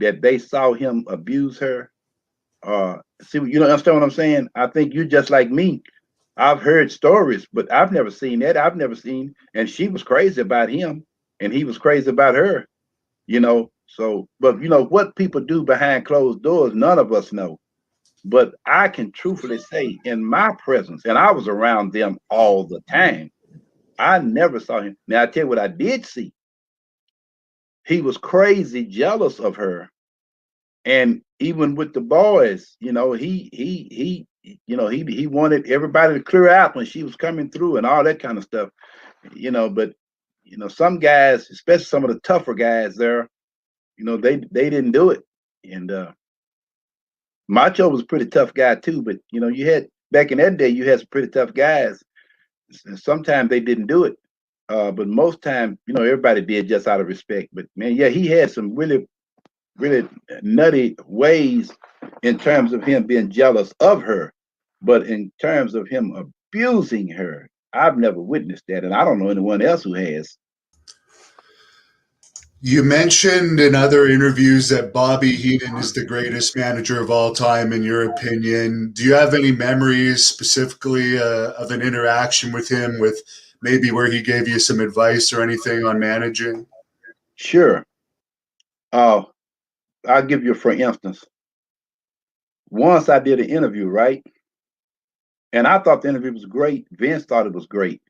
that they saw him abuse her? See, you don't understand what I'm saying? I think you just like me. I've heard stories, but I've never seen that. I've never seen, and she was crazy about him, and he was crazy about her. So, but what people do behind closed doors, none of us know. But I can truthfully say, in my presence, and I was around them all the time, I never saw him. Now I tell you what I did see. He was crazy jealous of her, and even with the boys, he wanted everybody to clear out when she was coming through and all that kind of stuff. But some guys, especially some of the tougher guys there, they didn't do it. And Macho was a pretty tough guy too, but you had back in that day, you had some pretty tough guys. And sometimes they didn't do it. But most time, everybody did just out of respect. But man, yeah, he had some really, really nutty ways in terms of him being jealous of her. But in terms of him abusing her, I've never witnessed that. And I don't know anyone else who has. You mentioned in other interviews that Bobby Heenan is the greatest manager of all time, in your opinion. Do you have any memories specifically of an interaction with him, with maybe where he gave you some advice or anything on managing? Sure. Uh, I'll give you for instance. Once I did an interview, right? And I thought the interview was great. Vince thought it was great.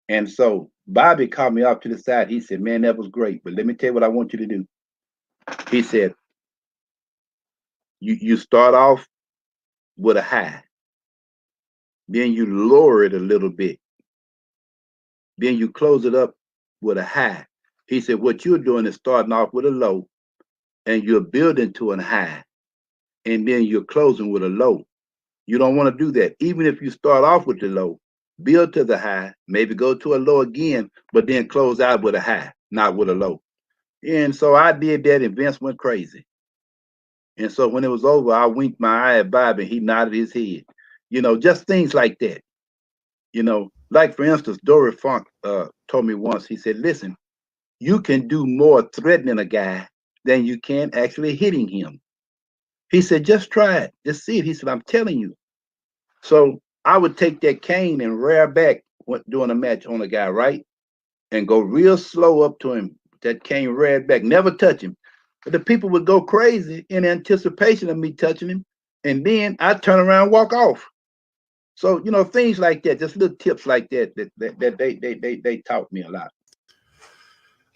And so Bobby called me off to the side. He said, "Man, that was great. But let me tell you what I want you to do." He said, you start off with a high, then you lower it a little bit, then you close it up with a high. He said, what you're doing is starting off with a low and you're building to a high, and then you're closing with a low. You don't want to do that. Even if you start off with the low, build to the high, maybe go to a low again, but then close out with a high, not with a low. And so I did that, and Vince went crazy. And so when it was over, I winked my eye at Bob, and he nodded his head. Just things like that. Like for instance, Dory Funk told me once. He said, "Listen, you can do more threatening a guy than you can actually hitting him." He said, "Just try it, just see it." He said, "I'm telling you." So I would take that cane and rear back doing a match on a guy, right, and go real slow up to him. That cane reared back, never touch him. But the people would go crazy in anticipation of me touching him, and then I turn around and walk off. So things like that, just little tips like that they taught me a lot.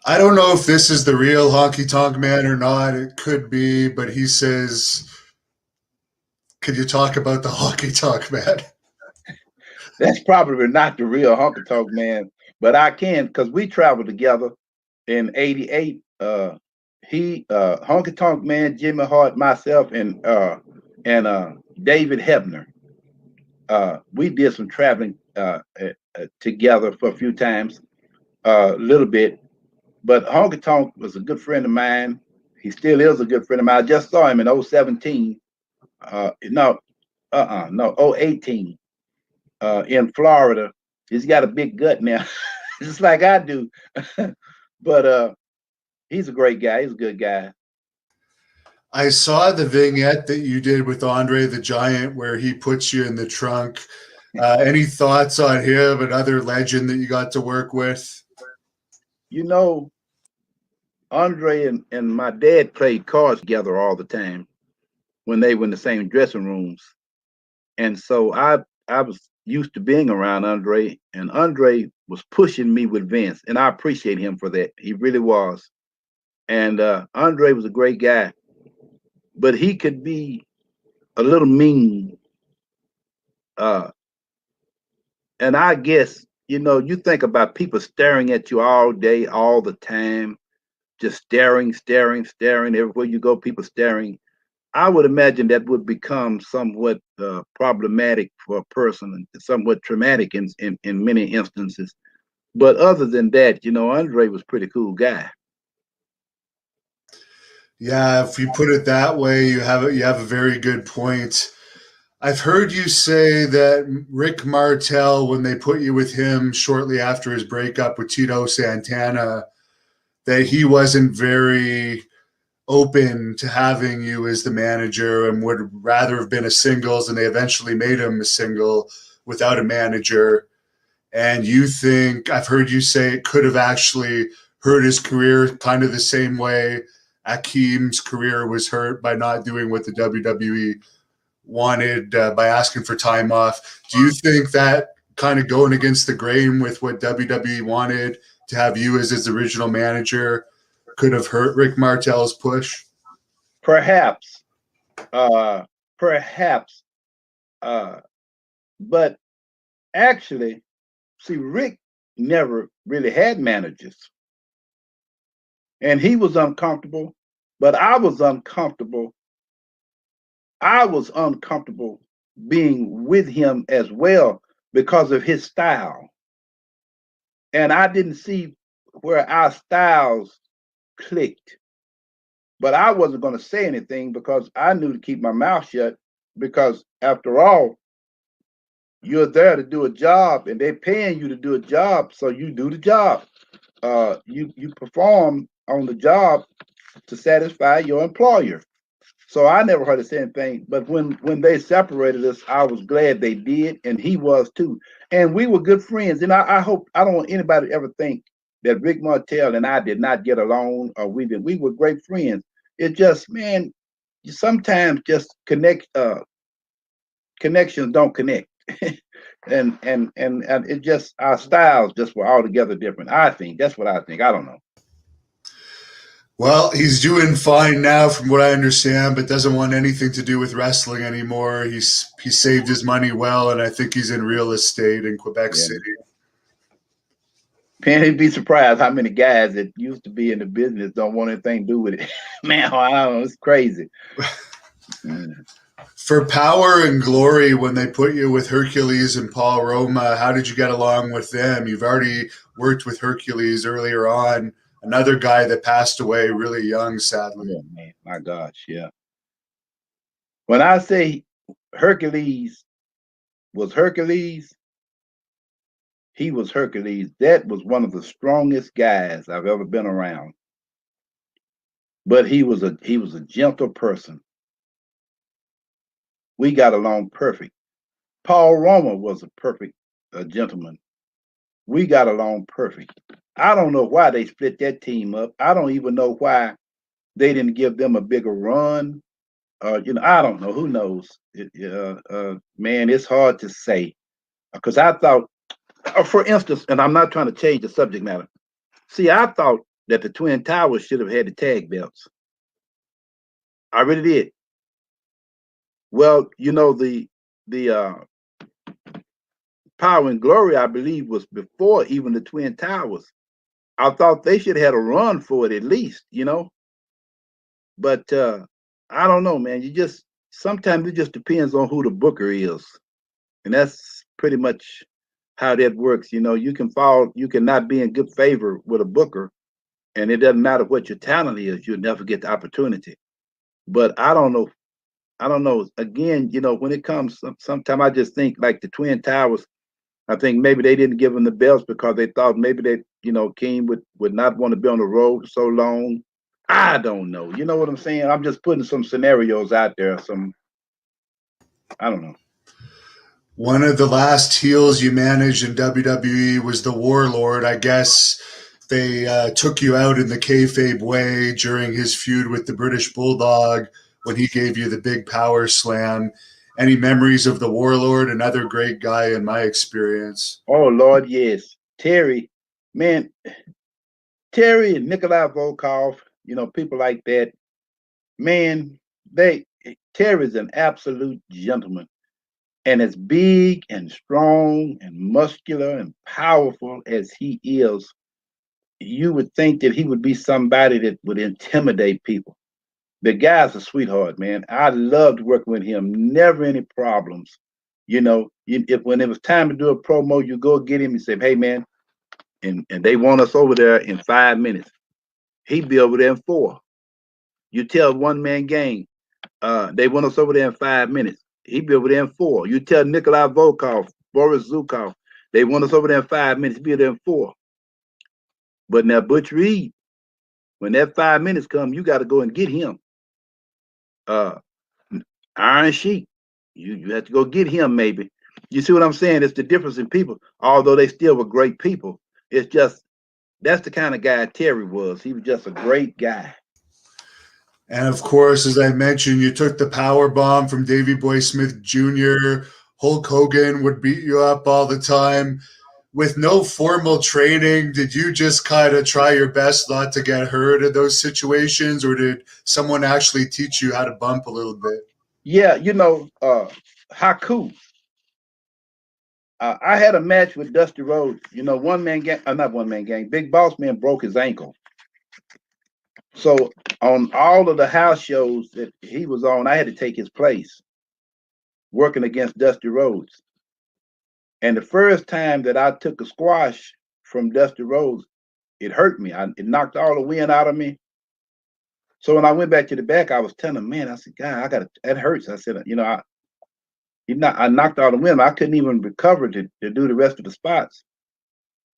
I don't know if this is the real Honky Tonk Man or not. It could be, but he says, "Could you talk about the Honky Tonk Man?" That's probably not the real Honky Tonk Man, but I can because we traveled together in '88. He Honky Tonk Man, Jimmy Hart, myself, and David Hebner. We did some traveling together for a few times, a little bit. But Honky Tonk was a good friend of mine. He still is a good friend of mine. I just saw him in 017. No, 018 in Florida. He's got a big gut now, just like I do. But he's a great guy. He's a good guy. I saw the vignette that you did with Andre the Giant where he puts you in the trunk. Any thoughts on him, another legend that you got to work with? You know, Andre and my dad played cards together all the time when they were in the same dressing rooms. And so I was used to being around Andre, and Andre was pushing me with Vince, and I appreciate him for that. He really was. And Andre was a great guy, but he could be a little mean. Uh, and I guess, you think about people staring at you all day, all the time, just staring, staring, staring. Everywhere you go, people staring. I would imagine that would become somewhat problematic for a person and somewhat traumatic in many instances. But other than that, Andre was a pretty cool guy. Yeah, if you put it that way, you have a very good point. I've heard you say that Rick Martel, when they put you with him shortly after his breakup with Tito Santana, that he wasn't very open to having you as the manager and would rather have been a singles, and they eventually made him a single without a manager. And you think, I've heard you say it could have actually hurt his career kind of the same way Akeem's career was hurt by not doing what the WWE wanted by asking for time off. Do you think that kind of going against the grain with what WWE wanted to have you as his original manager could have hurt Rick Martel's push? Perhaps, uh, perhaps, uh, but actually, see, Rick never really had managers, and he was uncomfortable. But I was uncomfortable. I was uncomfortable being with him as well because of his style, and I didn't see where our styles clicked. But I wasn't going to say anything because I knew to keep my mouth shut. Because after all, you're there to do a job, and they're paying you to do a job, so you do the job. You perform on the job to satisfy your employer. So I never heard of say anything. But when they separated us, I was glad they did, and he was too. And we were good friends. And I hope I don't want anybody to ever think that Rick Martel and I did not get along, or we did. We were great friends. It just, man, you sometimes just connections don't connect. and it just, our styles just were altogether different. I think that's what I think. I don't know. Well, he's doing fine now, from what I understand, but doesn't want anything to do with wrestling anymore. He saved his money well, and I think he's in real estate in Quebec Yeah. City. Man, he'd be surprised how many guys that used to be in the business don't want anything to do with it. Man, I don't know, it's crazy. For Power and Glory, when they put you with Hercules and Paul Roma, how did you get along with them? You've already worked with Hercules earlier on, another guy that passed away really young, sadly. Oh, man, my gosh, yeah. When I say Hercules was Hercules, he was Hercules. That was one of the strongest guys I've ever been around. But he was a gentle person. We got along perfect. Paul Roma was a perfect gentleman. We got along perfect. I don't know why they split that team up. I don't even know why they didn't give them a bigger run. I don't know. Who knows? Man, it's hard to say. Because I thought, for instance, and I'm not trying to change the subject matter. See, I thought that the Twin Towers should have had the tag belts. I really did. Well, the Power and Glory, I believe, was before even the Twin Towers. I thought they should have had a run for it at least. But I don't know, man. Sometimes it just depends on who the booker is, and that's pretty much how that works. You cannot be in good favor with a booker, and it doesn't matter what your talent is, you'll never get the opportunity. But I don't know. I don't know. Again, when it comes, sometimes I just think like the Twin Towers. I think maybe they didn't give him the belts because they thought maybe King would not want to be on the road so long. I don't know. You know what I'm saying? I'm just putting some scenarios out there. I don't know. One of the last heels you managed in WWE was the Warlord. I guess they took you out in the kayfabe way during his feud with the British Bulldog when he gave you the big power slam. Any memories of the Warlord? Another great guy in my experience. Oh Lord, yes. Terry, man, Terry and Nikolai Volkov, people like that. Man, Terry's an absolute gentleman. And as big and strong and muscular and powerful as he is, you would think that he would be somebody that would intimidate people. The guy's a sweetheart, man. I loved working with him. Never any problems. If when it was time to do a promo, you go get him and say, "Hey, man," and they want us over there in 5 minutes. He'd be over there in 4. You tell one man gang, they want us over there in 5 minutes. He'd be over there in 4. You tell Nikolai Volkov, Boris Zukov, they want us over there in 5 minutes. He'd be there in 4. But now Butch Reed, when that 5 minutes come, you got to go and get him. Iron Sheik, you have to go get him. Maybe you see what I'm saying? It's the difference in people. Although they still were great people, it's just that's the kind of guy Terry was. He was just a great guy. And of course, as I mentioned, you took the power bomb from Davey Boy Smith Jr. Hulk Hogan would beat you up all the time. With no formal training, did you just kind of try your best not to get hurt in those situations, or did someone actually teach you how to bump a little bit? Yeah, Haku. I had a match with Dusty Rhodes. One man gang, not one man gang. Big Boss Man broke his ankle. So on all of the house shows that he was on, I had to take his place, working against Dusty Rhodes. And the first time that I took a squash from Dusty Rhodes, it hurt me. It knocked all the wind out of me. So when I went back to the back, I was telling him, man, I said, God, that hurts. I said, I knocked all the wind. I couldn't even recover to do the rest of the spots.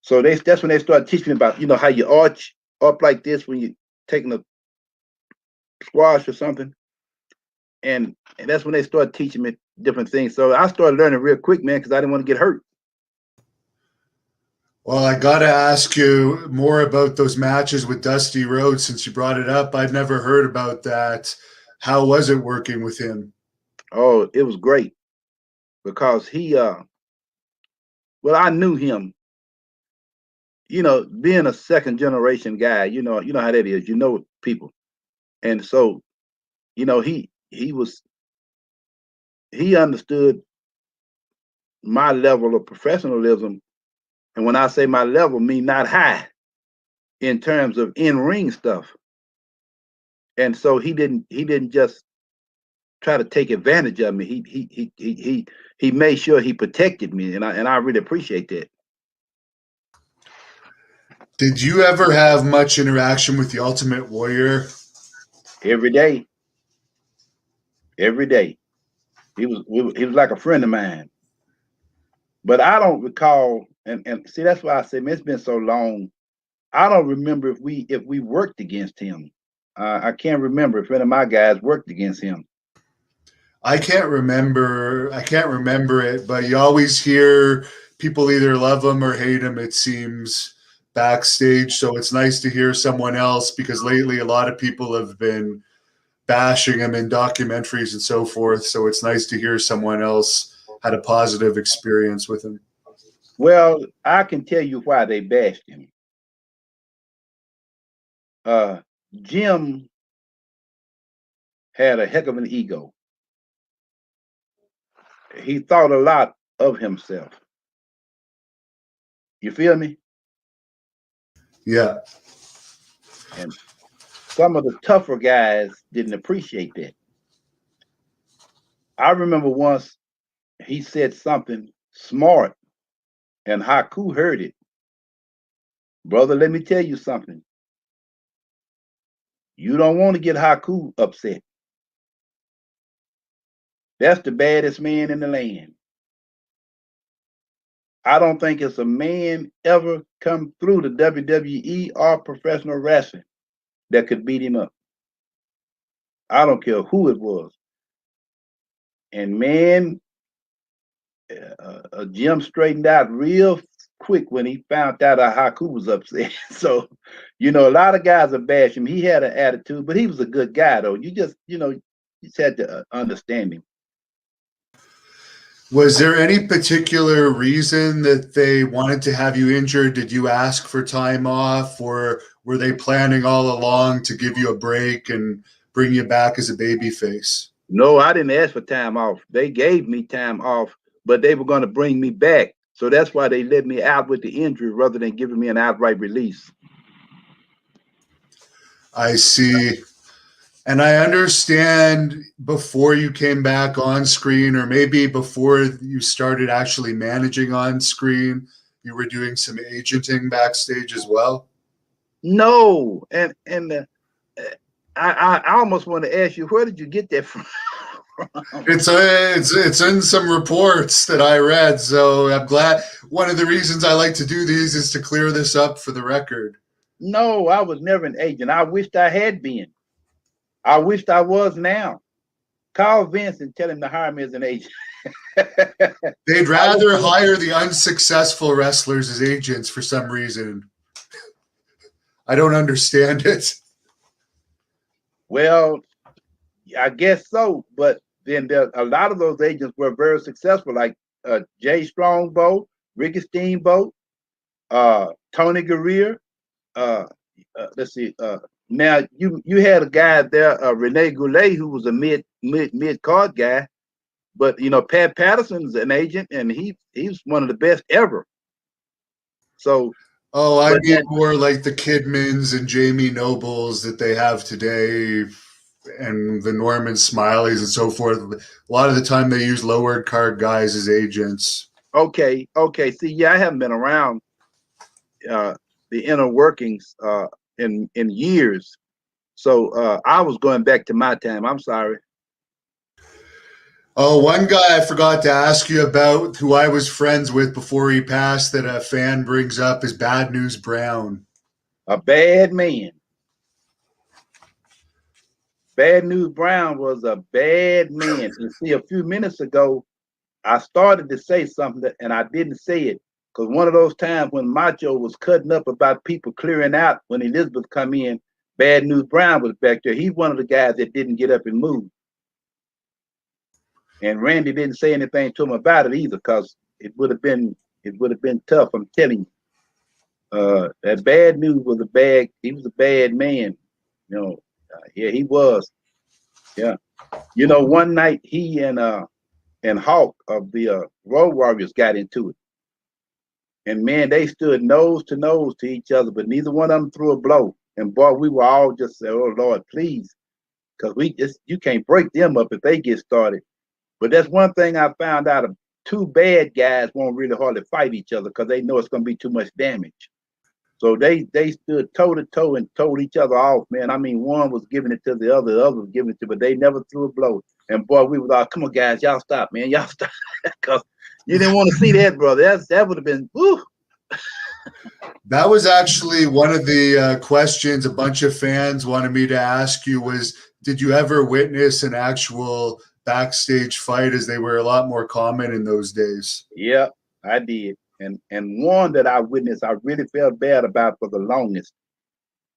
So that's when they started teaching me about, how you arch up like this when you're taking a squash or something. And that's when they started teaching me different things. So I started learning real quick, man, because I didn't want to get hurt. Well, I got to ask you more about those matches with Dusty Rhodes since you brought it up. I'd never heard about that. How was it working with him? Oh, it was great because I knew him. Being a second generation guy, you know how that is. People, and so, he understood my level of professionalism. And when I say my level, mean not high in terms of in-ring stuff. And so he didn't just try to take advantage of me. He made sure he protected me, and I really appreciate that. Did you ever have much interaction with the Ultimate Warrior? Every day. He was like a friend of mine. But I don't recall, and see, that's why I say, man, it's been so long. I don't remember if we worked against him. I can't remember if any of my guys worked against him. I can't remember it, but you always hear people either love him or hate him, it seems, backstage. So it's nice to hear someone else, because lately a lot of people have been bashing him in documentaries and so forth. So it's nice to hear someone else had a positive experience with him. Well, I can tell you why they bashed him. Jim had a heck of an ego. He thought a lot of himself. You feel me? Yeah. And some of the tougher guys didn't appreciate that. I remember once he said something smart, and Haku heard it. Brother, let me tell you something. You don't want to get Haku upset. That's the baddest man in the land. I don't think it's a man ever come through the WWE or professional wrestling that could beat him up. I don't care who it was. And man, Jim straightened out real quick when he found out Haku was upset. So, a lot of guys are bashing him. He had an attitude, but he was a good guy, though. You just had to understand him. Was there any particular reason that they wanted to have you injured? Did you ask for time off, or were they planning all along to give you a break and bring you back as a babyface? No, I didn't ask for time off. They gave me time off, but they were going to bring me back. So that's why they let me out with the injury rather than giving me an outright release. I see. And I understand before you came back on screen, or maybe before you started actually managing on screen, you were doing some agenting backstage as well. No, I almost want to ask you, where did you get that from? It's in some reports that I read, so I'm glad. One of the reasons I like to do these is to clear this up for the record. No, I was never an agent. I wished I had been. I wished I was now. Call Vince and tell him to hire me as an agent. They'd rather hire the unsuccessful wrestlers as agents for some reason. I don't understand it. Well, I guess so, but then there a lot of those agents were very successful, like Jay Strongbow, Ricky Steamboat, Tony Gurrier. Let's see. Now you had a guy there, Rene Goulet, who was a mid card guy, but you know Pat Patterson's an agent, and he's one of the best ever. So, Oh, I but mean more like the Kidmans and Jamie Nobles that they have today, and the Norman Smileys and so forth. A lot of the time, they use lower card guys as agents. okay. See, yeah, I haven't been around uh, the inner workings in years, so I was going back to my time. I'm sorry. Oh, one guy I forgot to ask you about, who I was friends with before he passed, that a fan brings up, is Bad News Brown. A bad man. Bad News Brown was a bad man. And see, a few minutes ago, I started to say something and I didn't say it because one of those times when Macho was cutting up about people clearing out when Elizabeth come in, Bad News Brown was back there. He's one of the guys that didn't get up and move. And Randy didn't say anything to him about it either because it would have been tough. I'm telling you. That Bad News was he was a bad man. You know, yeah, he was. Yeah. You know, one night he and Hawk of the Road Warriors got into it. And man, they stood nose to each other, but neither one of them threw a blow. And boy, we were all just saying, "Oh Lord, please," because you can't break them up if they get started. But that's one thing I found out: of two bad guys won't really hardly fight each other because they know it's going to be too much damage. So they stood toe to toe and told each other off, man. I mean, one was giving it to the other was giving it to, but they never threw a blow. And boy, we was all, come on, guys, y'all stop, man, y'all stop, because you didn't want to see that, brother. That would have been, woo. That was actually one of the questions a bunch of fans wanted me to ask you was, did you ever witness an actual backstage fight, as they were a lot more common in those days? Yeah, I did. And one that I witnessed, I really felt bad about for the longest,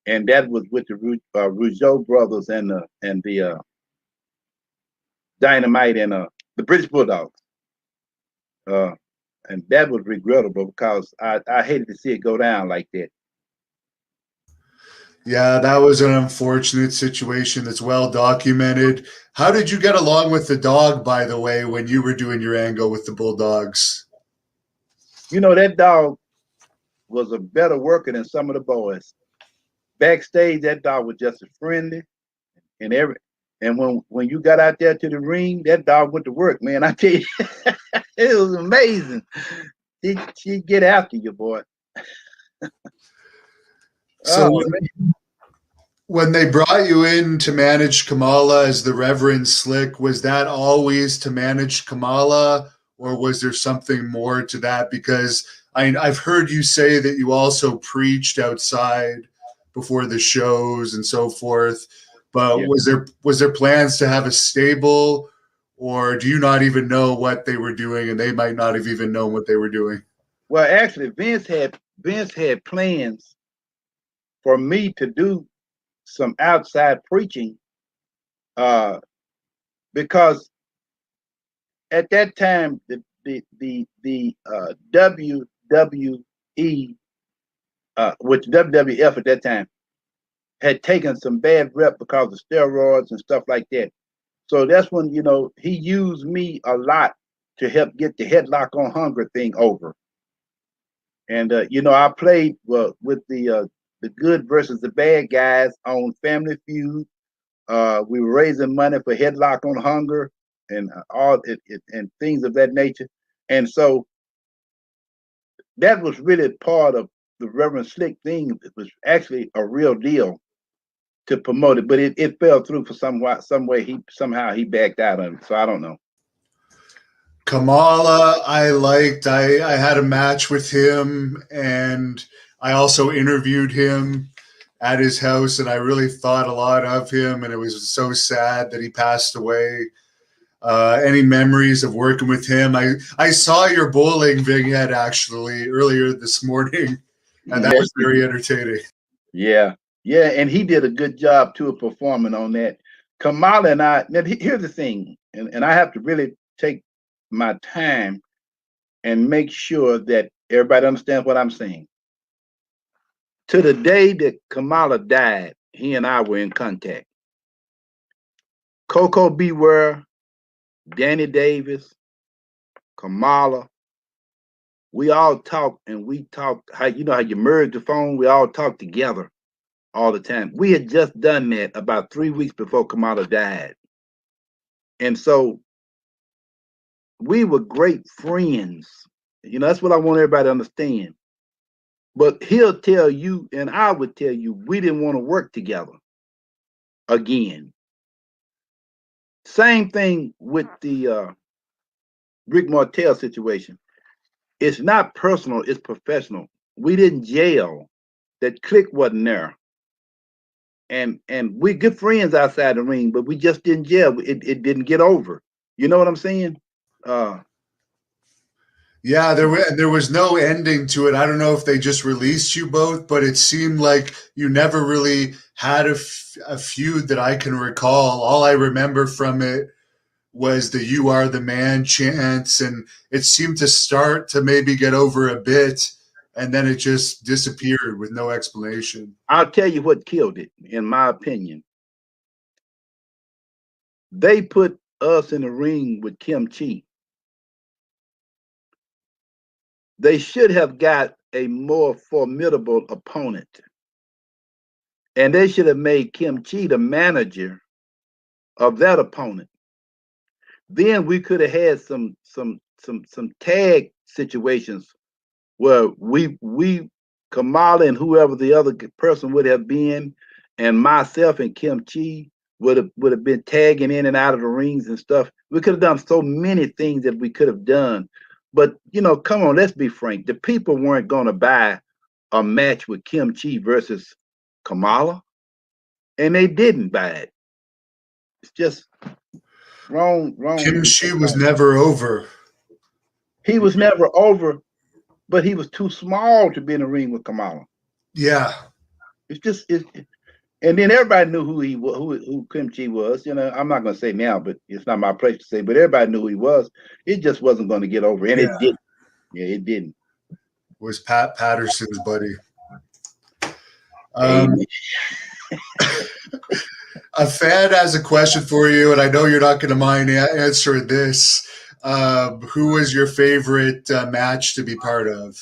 and that was with the Rougeau brothers and the Dynamite and the British Bulldogs. And that was regrettable because I hated to see it go down like that. Yeah, that was an unfortunate situation that's well documented. How did you get along with the dog, by the way, when you were doing your angle with the Bulldogs? You know, that dog was a better worker than some of the boys. Backstage, that dog was just as friendly and and when you got out there to the ring, that dog went to work, man. I tell you, it was amazing. She'd get after you, boy. So Oh man. when they brought you in to manage Kamala as the Reverend Slick, was that always to manage Kamala, or was there something more to that? Because I've heard you say that you also preached outside before the shows and so forth. But Yeah. was there plans to have a stable, or do you not even know what they were doing, and they might not have even known what they were doing? Well, actually, Vince had plans for me to do some outside preaching, uh, because at that time the WWE, which WWF at that time had taken some bad rep because of steroids and stuff like that. So that's when he used me a lot to help get the headlock on hunger thing over. And I played with the good versus the bad guys on Family Feud. We were raising money for Headlock on Hunger and and things of that nature. And so that was really part of the Reverend Slick thing. It was actually a real deal to promote it, but it fell through for some way. Somehow he backed out of it. So I don't know. Kamala, I liked. I had a match with him, and I also interviewed him at his house, and I really thought a lot of him, and it was so sad that he passed away. Any memories of working with him? I saw your bowling vignette actually earlier this morning, and that was very entertaining. Yeah, yeah, and he did a good job too of performing on that. Kamala and I. Now here's the thing, and I have to really take my time and make sure that everybody understands what I'm saying. To the day that Kamala died, he and I were in contact. Coco Beware, Danny Davis, Kamala, we all talked, and we talked how how you merge the phone, we all talked together all the time. We had just done that about 3 weeks before Kamala died. And so we were great friends. That's what I want everybody to understand. But he'll tell you, and I would tell you, we didn't want to work together again. Same thing with the Rick Martel situation. It's not personal, it's professional. We didn't jail. That click wasn't there. And we're good friends outside the ring, but we just didn't jail. It didn't get over. You know what I'm saying? Yeah, there was no ending to it. I don't know if they just released you both, but it seemed like you never really had a feud that I can recall. All I remember from it was the "You Are the Man" chants, and it seemed to start to maybe get over a bit, and then it just disappeared with no explanation. I'll tell you what killed it, in my opinion. They put us in the ring with Kim Chi. They should have got a more formidable opponent. And they should have made Kim Chi the manager of that opponent. Then we could have had some tag situations where we Kamala and whoever the other person would have been, and myself and Kim Chi would have been tagging in and out of the rings and stuff. We could have done so many things that we could have done. But come on, let's be frank. The people weren't going to buy a match with Kim Chi versus Kamala, and they didn't buy it. It's just wrong. Kim Chi was never over. He was never over, but he was too small to be in the ring with Kamala. Yeah. It's just and then everybody knew who Kim Chi was. I'm not going to say now, but it's not my place to say. But everybody knew who he was. It just wasn't going to get over, and it didn't. Yeah, it didn't. Was Pat Patterson's buddy. A fan has a question for you, and I know you're not going to mind answering this. Who was your favorite match to be part of?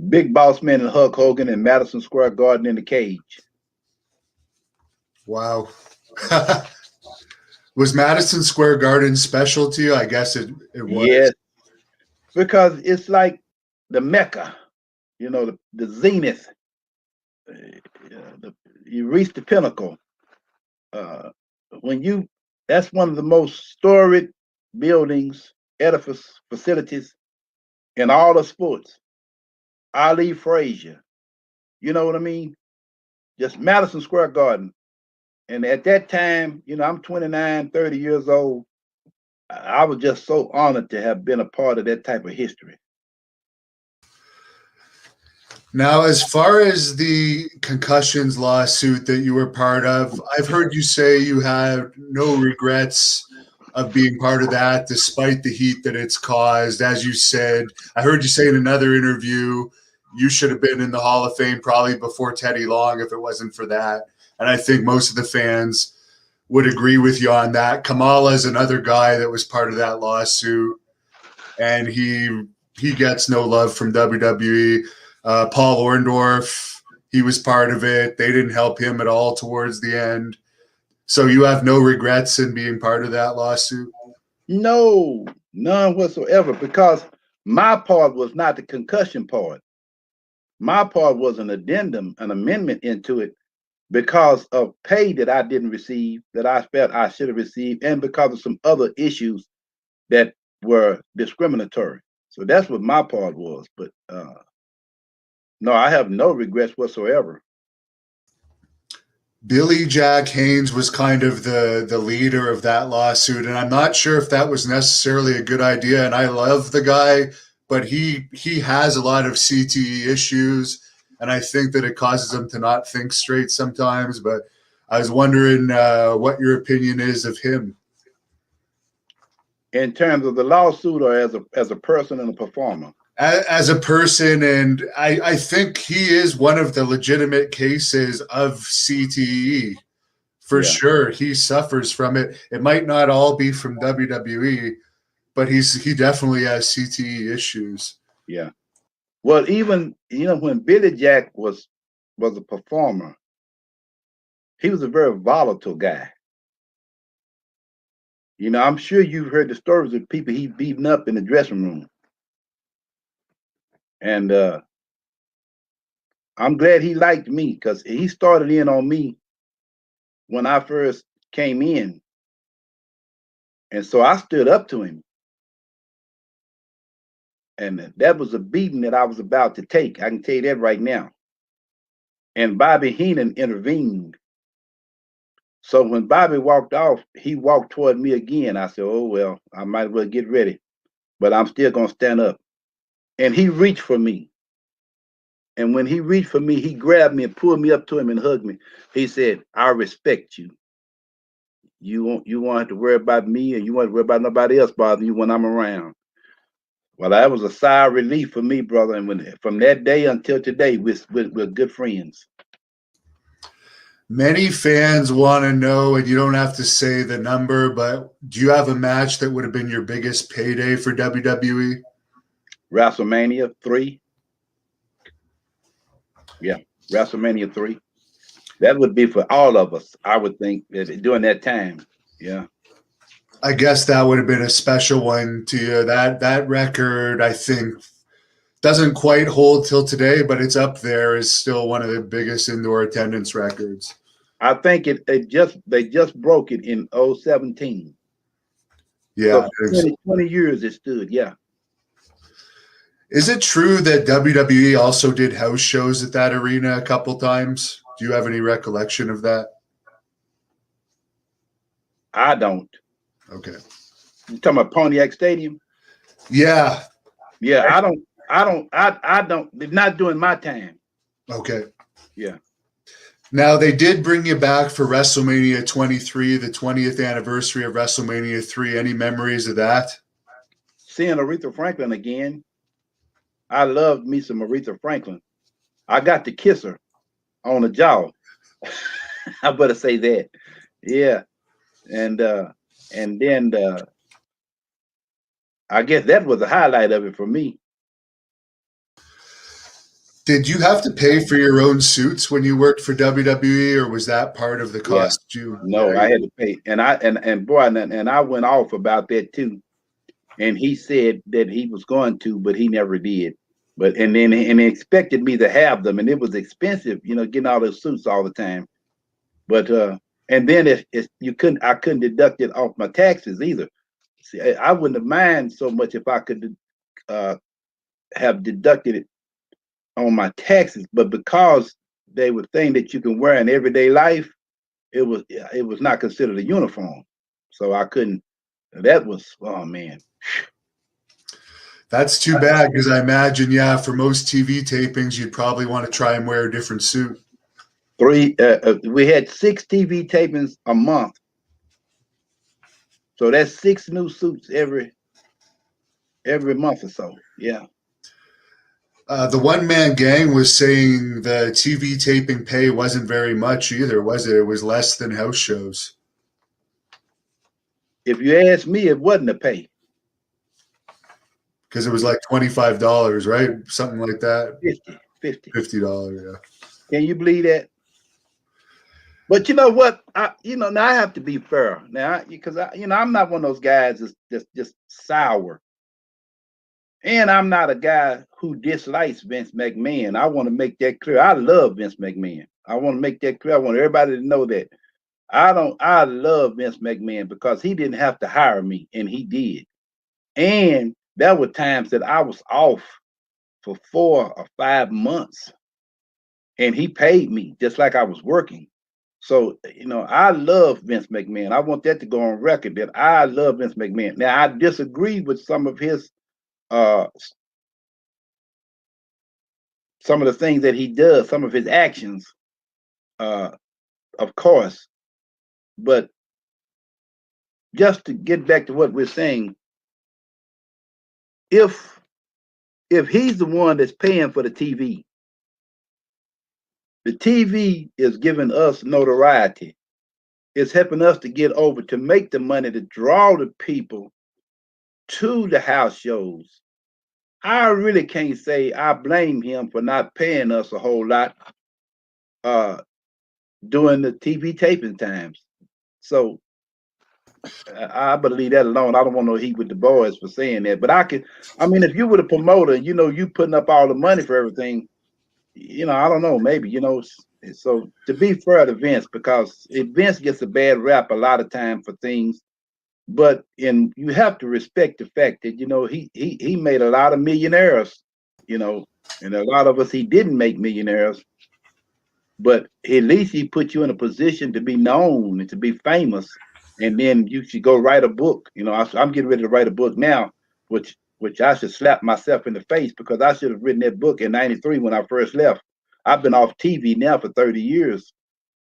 Big Boss Man and Hulk Hogan in Madison Square Garden in the cage. Wow. Was Madison Square Garden special to you? I guess it was. Yes, because it's like the Mecca, the zenith. You reach the pinnacle. That's one of the most storied buildings, facilities in all the sports. Ali Frazier, you know what I mean? Just Madison Square Garden. And at that time, I'm 29, 30 years old. I was just so honored to have been a part of that type of history. Now, as far as the concussions lawsuit that you were part of, I've heard you say you have no regrets of being part of that, despite the heat that it's caused. As you said, I heard you say in another interview, you should have been in the Hall of Fame probably before Teddy Long if it wasn't for that. And I think most of the fans would agree with you on that. Kamala is another guy that was part of that lawsuit, and he gets no love from WWE. Paul Orndorff, he was part of it. They didn't help him at all towards the end. So you have no regrets in being part of that lawsuit? No, none whatsoever, because my part was not the concussion part. My part was an addendum, an amendment into it because of pay that I didn't receive, that I felt I should have received, and because of some other issues that were discriminatory. So that's what my part was. But no, I have no regrets whatsoever. Billy Jack Haynes was kind of the leader of that lawsuit, and I'm not sure if that was necessarily a good idea. And I love the guy, but he has a lot of CTE issues, and I think that it causes him to not think straight sometimes. But I was wondering what your opinion is of him. In terms of the lawsuit, or as a person and a performer? As a person, and I think he is one of the legitimate cases of CTE. For sure, he suffers from it. It might not all be from WWE, but he definitely has CTE issues. Yeah. Well, even when Billy Jack was a performer, he was a very volatile guy. I'm sure you've heard the stories of people he beaten up in the dressing room. And I'm glad he liked me, because he started in on me when I first came in. And so I stood up to him. And that was a beating that I was about to take. I can tell you that right now. And Bobby Heenan intervened. So when Bobby walked off, he walked toward me again. I said, oh, well, I might as well get ready, but I'm still going to stand up. And he reached for me. And when he reached for me, he grabbed me and pulled me up to him and hugged me. He said, I respect you. You won't have to worry about me, and you won't have to worry about nobody else bothering you when I'm around. Well, that was a sigh of relief for me, brother. And from that day until today, we're good friends. Many fans want to know, and you don't have to say the number, but do you have a match that would have been your biggest payday for WWE? WrestleMania 3. Yeah, WrestleMania 3. That would be for all of us, I would think, during that time. Yeah. I guess that would have been a special one to you. That record, I think, doesn't quite hold till today, but it's up there as still one of the biggest indoor attendance records. I think they just broke it in 2017. Yeah. So 20 years it stood, yeah. Is it true that WWE also did house shows at that arena a couple times? Do you have any recollection of that? I don't. Okay. You talking about Pontiac Stadium? Yeah. Yeah, I don't, not during my time. Okay. Yeah. Now, they did bring you back for WrestleMania 23, the 20th anniversary of WrestleMania 3. Any memories of that? Seeing Aretha Franklin again. I loved me some Aretha Franklin. I got to kiss her on the jaw. I better say that. Yeah. And then I guess that was the highlight of it for me. Did you have to pay for your own suits when you worked for WWE, or was that part of the costume? No, I had to pay. And I went off about that too. And he said that he was going to, but he never did. And he expected me to have them, and it was expensive, getting all those suits all the time. But and then if I couldn't deduct it off my taxes either. See, I wouldn't have mind so much if I could have deducted it on my taxes, but because they were things that you can wear in everyday life, it was not considered a uniform. So I couldn't. That was, oh man. That's too bad, because I imagine, for most TV tapings, you'd probably want to try and wear a different suit. We had 6 TV tapings a month. So that's 6 new suits every month or so. Yeah. The one-man gang was saying the TV taping pay wasn't very much either, was it? It was less than house shows. If you ask me, it wasn't a pay. Because it was like $25, right? Something like that. $50. $50, yeah. Can you believe that? But you know what? Now I have to be fair now because I'm not one of those guys that's just sour, and I'm not a guy who dislikes Vince McMahon. I want to make that clear. I love Vince McMahon. I want to make that clear. I want everybody to know that I don't. I love Vince McMahon because he didn't have to hire me, and he did. And there were times that I was off for 4 or 5 months, and he paid me just like I was working. So, I love Vince McMahon. I want that to go on record that I love Vince McMahon. Now, I disagree with uh some of the things that he does, some of his actions, uh, of course. But just to get back to what we're saying, if he's the one that's paying for the TV is giving us notoriety. It's helping us to get over to make the money to draw the people to the house shows. I really can't say I blame him for not paying us a whole lot uh during the TV taping times. So I better leave that alone. I don't want no heat with the boys for saying that. But I mean, if you were the promoter, you putting up all the money for everything, I don't know, maybe, so to be fair to Vince, because Vince gets a bad rap a lot of time for things, but you have to respect the fact that he made a lot of millionaires, you know, and a lot of us he didn't make millionaires, but at least he put you in a position to be known and to be famous, and then you should go write a book. I'm getting ready to write a book now, which I should slap myself in the face because I should have written that book in '93 when I first left. I've been off TV now for 30 years,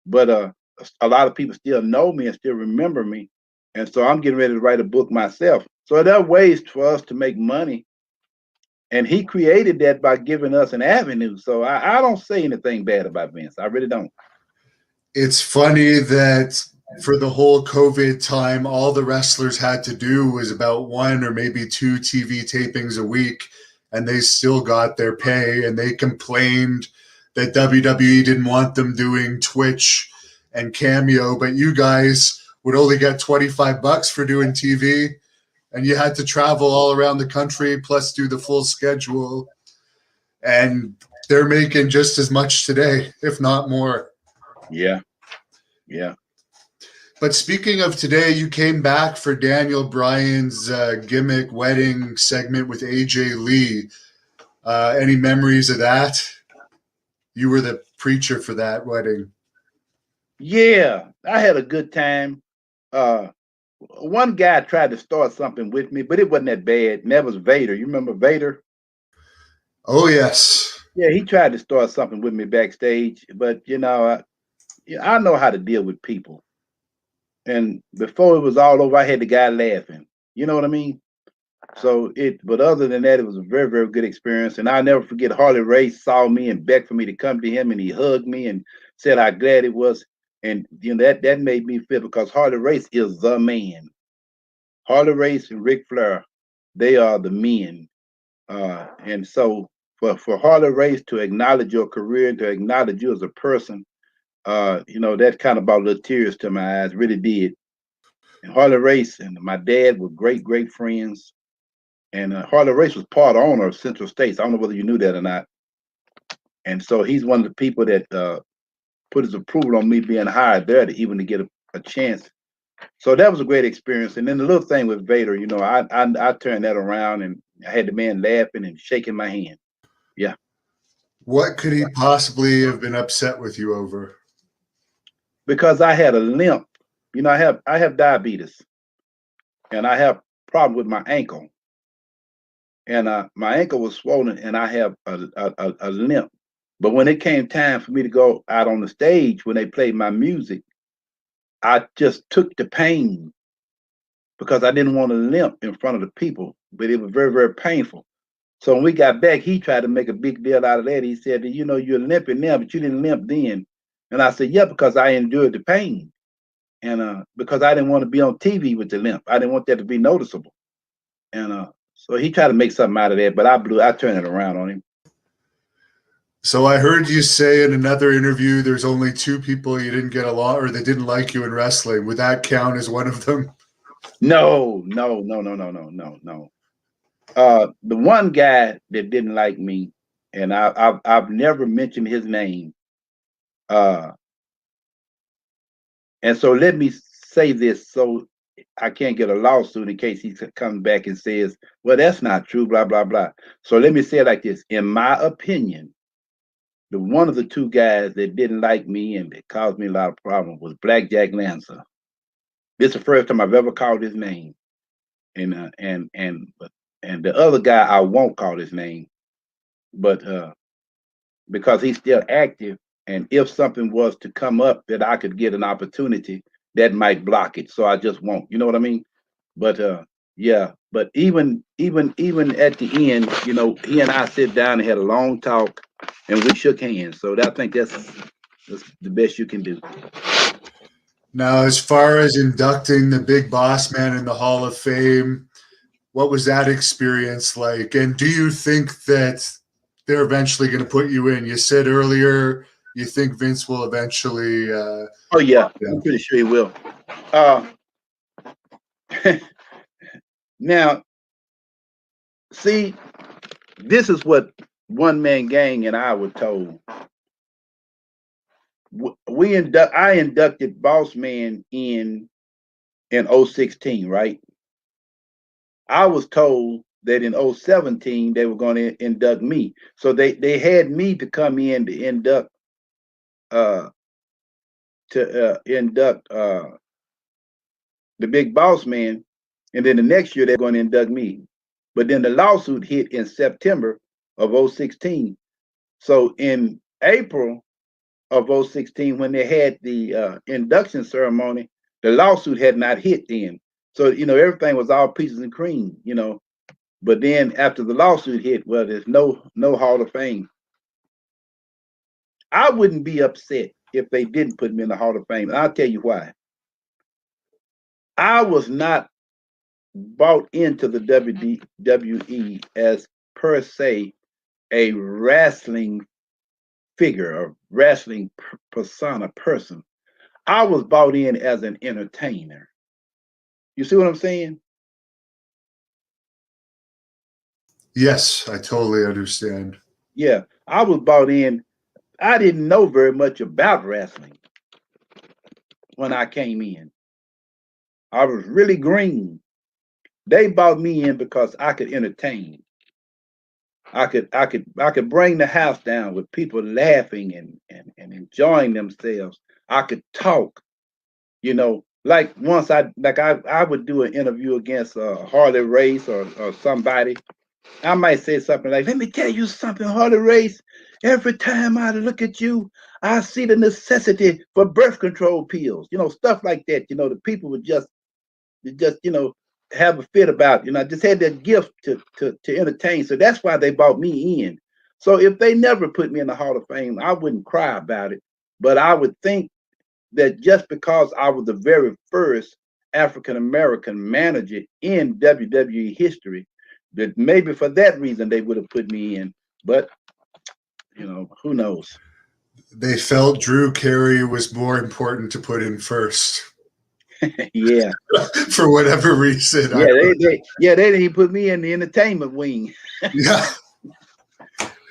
but a lot of people still know me and still remember me, and so I'm getting ready to write a book myself. So there are ways for us to make money, and he created that by giving us an avenue. So I don't say anything bad about Vince. I really don't. It's funny that for the whole COVID time, all the wrestlers had to do was about one or maybe two TV tapings a week, and they still got their pay. And they complained that WWE didn't want them doing Twitch and Cameo, but you guys would only get $25 for doing TV, and you had to travel all around the country plus do the full schedule. And they're making just as much today, if not more. Yeah, yeah. But speaking of today, you came back for Daniel Bryan's gimmick wedding segment with AJ Lee. Any memories of that? You were the preacher for that wedding. Yeah, I had a good time. One guy tried to start something with me, but it wasn't that bad. And that was Vader. You remember Vader? Oh, yes. Yeah, he tried to start something with me backstage, but I know how to deal with people. And before it was all over, I had the guy laughing. You know what I mean? But other than that, it was a very, very good experience. And I'll never forget Harley Race saw me and begged for me to come to him, and he hugged me and said how glad it was. And that made me feel, because Harley Race is the man. Harley Race and Ric Flair, they are the men. And so for Harley Race to acknowledge your career and to acknowledge you as a person, that kind of brought little tears to my eyes, really did. And Harley Race and my dad were great, great friends. And Harley Race was part owner of Central States. I don't know whether you knew that or not. And so he's one of the people that put his approval on me being hired there to get a chance. So that was a great experience. And then the little thing with Vader, I turned that around and I had the man laughing and shaking my hand. Yeah. What could he possibly have been upset with you over? Because I had a limp. I have diabetes, and I have problem with my ankle. And my ankle was swollen, and I have a limp. But when it came time for me to go out on the stage, when they played my music, I just took the pain because I didn't want to limp in front of the people. But it was very, very painful. So when we got back, he tried to make a big deal out of that. He said, you're limping now, but you didn't limp then. And I said, yeah, because I endured the pain. And because I didn't want to be on TV with the limp. I didn't want that to be noticeable. And so he tried to make something out of that, but I turned it around on him. So I heard you say in another interview there's only two people you didn't get along or that didn't like you in wrestling. Would that count as one of them? No, no, no, no, no, no, no, no. The one guy that didn't like me, and I've never mentioned his name. Uh, and so let me say this so I can't get a lawsuit in case he comes back and says, "Well, that's not true." Blah blah blah. So let me say it like this: in my opinion, the one of the two guys that didn't like me and that caused me a lot of problems was Blackjack Lancer. This is the first time I've ever called his name, and and the other guy I won't call his name, but because he's still active, and if something was to come up that I could get an opportunity, that might block it. So I just won't. You know what I mean? But yeah. But even at the end, you know, he and I sit down and had a long talk, and we shook hands. So I think that's the best you can do. Now, as far as inducting the big boss man in the Hall of Fame, what was that experience like? And do you think that they're eventually going to put you in? You said earlier you think Vince will eventually. Oh yeah, Yeah. I'm pretty sure he will. Uh, now, see, this is what One Man Gang and I were told. I inducted Boss Man in 016, right? I was told that in 017 they were going to induct me. So they had me to come in to induct uh the big boss man, and then the next year they're going to induct me. But then the lawsuit hit in September of 016. So in April of 016, when they had the induction ceremony, the lawsuit had not hit then. So, you know, everything was all peaches and cream, you know. But then after the lawsuit hit, well, there's no Hall of Fame. I wouldn't be upset if they didn't put me in the Hall of Fame. And I'll tell you why. I was not bought into the WWE as per se a wrestling figure, a wrestling persona person. I was bought in as an entertainer. You see what I'm saying? Yes, I totally understand. Yeah, I was bought in. I didn't know very much about wrestling when I came in. I was really green. They bought me in because I could entertain. I could bring the house down with people laughing and enjoying themselves. I could talk, you know, like once I would do an interview against Harley Race or somebody. I might say something like, "Let me tell you something, Harley Race. Every time I look at you, I see the necessity for birth control pills." You know, stuff like that. You know, the people would just you know have a fit about. You know, I just had that gift to entertain. So that's why they brought me in. So if they never put me in the Hall of Fame, I wouldn't cry about it. But I would think that just because I was the very first African American manager in WWE history, that maybe for that reason they would have put me in. But you know, who knows? They felt Drew Carey was more important to put in first Yeah, for whatever reason. yeah, they didn't put me in the entertainment wing. Yeah.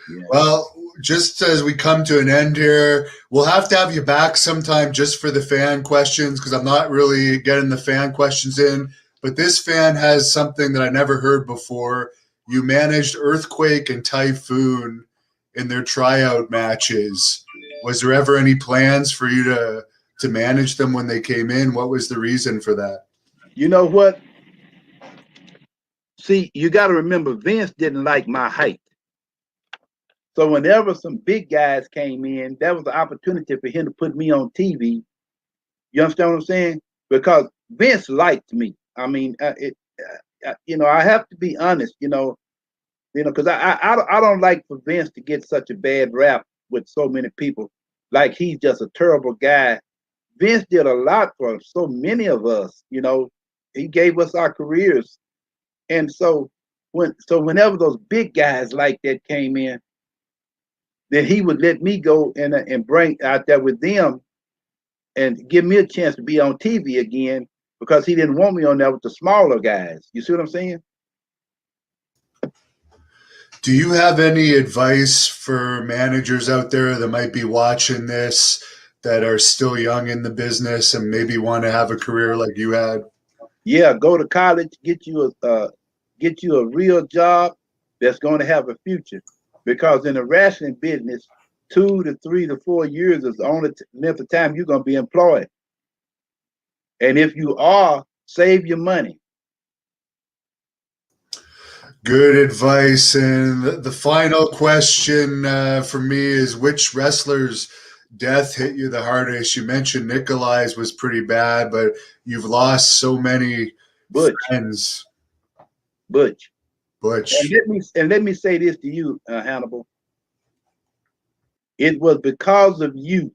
Yeah. Well, just as we come to an end here, we'll have to have you back sometime just for the fan questions because I'm not really getting the fan questions in. But this fan has something that I never heard before. You managed Earthquake and Typhoon in their tryout matches. Was there ever any plans for you to manage them when they came in? What was the reason for that? You know what? See, you got to remember, Vince didn't like my height. So whenever some big guys came in, that was the opportunity for him to put me on TV. You understand what I'm saying? Because Vince liked me. I mean, you know, I have to be honest. Because I don't like for Vince to get such a bad rap with so many people. Like he's just a terrible guy. Vince did a lot for so many of us. You know, he gave us our careers, and so whenever those big guys like that came in, then he would let me go and bring out there with them and give me a chance to be on TV again because he didn't want me on there with the smaller guys. You see what I'm saying? Do you have any advice for managers out there that might be watching this that are still young in the business and maybe want to have a career like you had? Yeah, go to college, get you a real job that's going to have a future. Because in the wrestling business, 2 to 3 to 4 years is the only length of time you're going to be employed. And if you are, save your money. Good advice. And the final question for me is, which wrestler's death hit you the hardest? You mentioned Nikolai's was pretty bad, but you've lost so many Butch. friends. Butch. Butch. And let me say this to you, Hannibal. It was because of you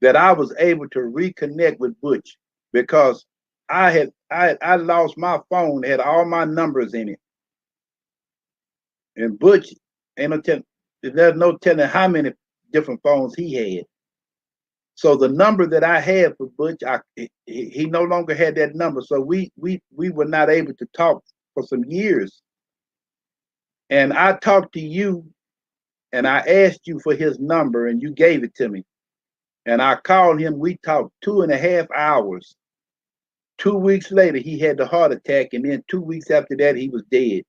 that I was able to reconnect with Butch, because I lost my phone, had all my numbers in it. And Butch, there's no telling how many different phones he had. So the number that I had for Butch, he no longer had that number. So we were not able to talk for some years. And I talked to you and I asked you for his number and you gave it to me. And I called him, we talked 2.5 hours. 2 weeks later, he had the heart attack. And then 2 weeks after that, he was dead.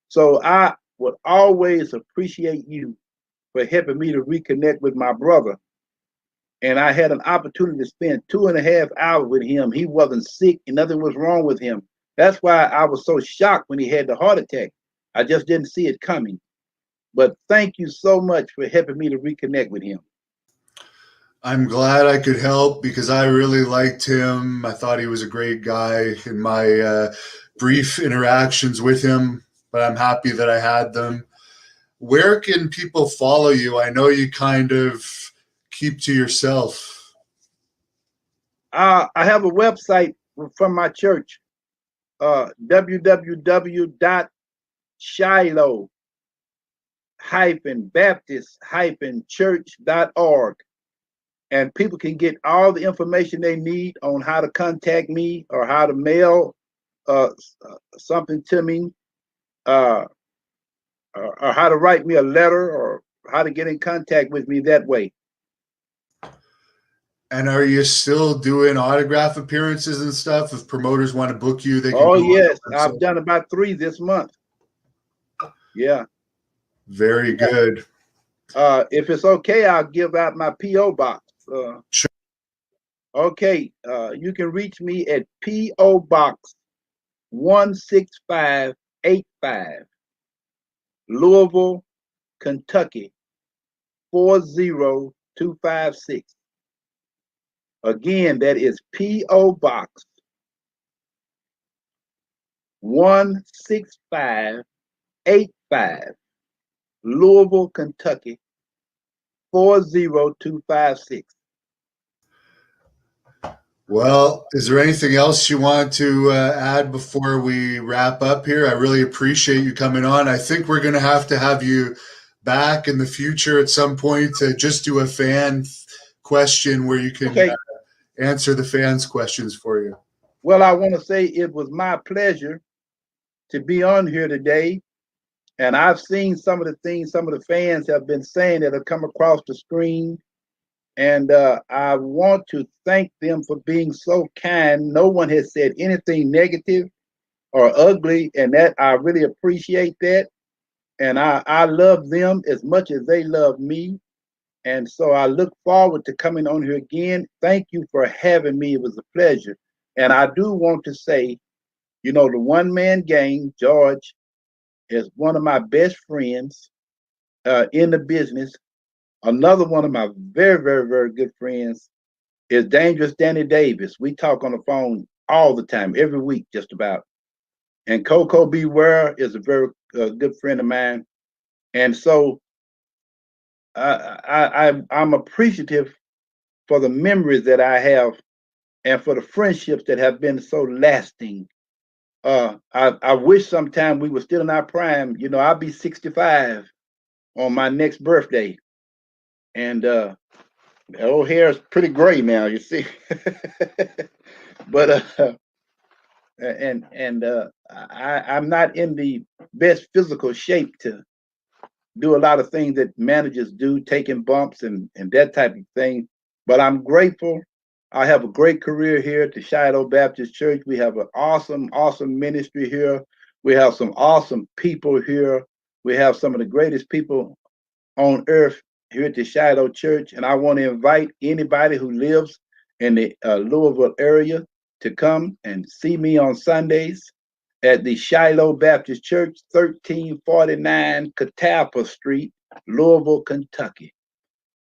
So I would always appreciate you for helping me to reconnect with my brother. And I had an opportunity to spend 2.5 hours with him. He wasn't sick and nothing was wrong with him. That's why I was so shocked when he had the heart attack. I just didn't see it coming. But thank you so much for helping me to reconnect with him. I'm glad I could help because I really liked him. I thought he was a great guy in my brief interactions with him, but I'm happy that I had them. Where can people follow you? I know you kind of keep to yourself. I have a website from my church, www.shiloh-baptist-church.org. And people can get all the information they need on how to contact me or how to mail something to me, or how to write me a letter, or how to get in contact with me that way. And are you still doing autograph appearances and stuff? If promoters want to book you, they can. Oh, yes. I've done about 3 this month. Yeah. Very good. If it's okay, I'll give out my P.O. box. Sure. Okay. You can reach me at P.O. Box 16585, Louisville, Kentucky 40256. Again, that is P.O. Box 16585, Louisville, Kentucky 40256. Well, is there anything else you want to add before we wrap up here? I really appreciate you coming on. I think we're going to have you back in the future at some point to just do a fan question where you can answer the fans' questions for you. Well, I want to say it was my pleasure to be on here today. And I've seen some of the things some of the fans have been saying that have come across the screen. And I want to thank them for being so kind. No one has said anything negative or ugly, and that I really appreciate that. And I love them as much as they love me. And so I look forward to coming on here again. Thank you for having me. It was a pleasure. And I do want to say, the one-man gang, George, is one of my best friends in the business. Another one of my very, very, very good friends is Dangerous Danny Davis. We talk on the phone all the time, every week, just about. And Coco Beware is a very good friend of mine. And so I'm appreciative for the memories that I have and for the friendships that have been so lasting. I wish sometime we were still in our prime. I'll be 65 on my next birthday. And the old hair is pretty gray now, you see. But I'm not in the best physical shape to do a lot of things that managers do, taking bumps and that type of thing. But I'm grateful. I have a great career here at the Shiloh Baptist Church. We have an awesome, awesome ministry here. We have some awesome people here. We have some of the greatest people on earth here at the Shiloh Church. And I want to invite anybody who lives in the Louisville area to come and see me on Sundays at the Shiloh Baptist Church, 1349 Catawba Street, Louisville, Kentucky.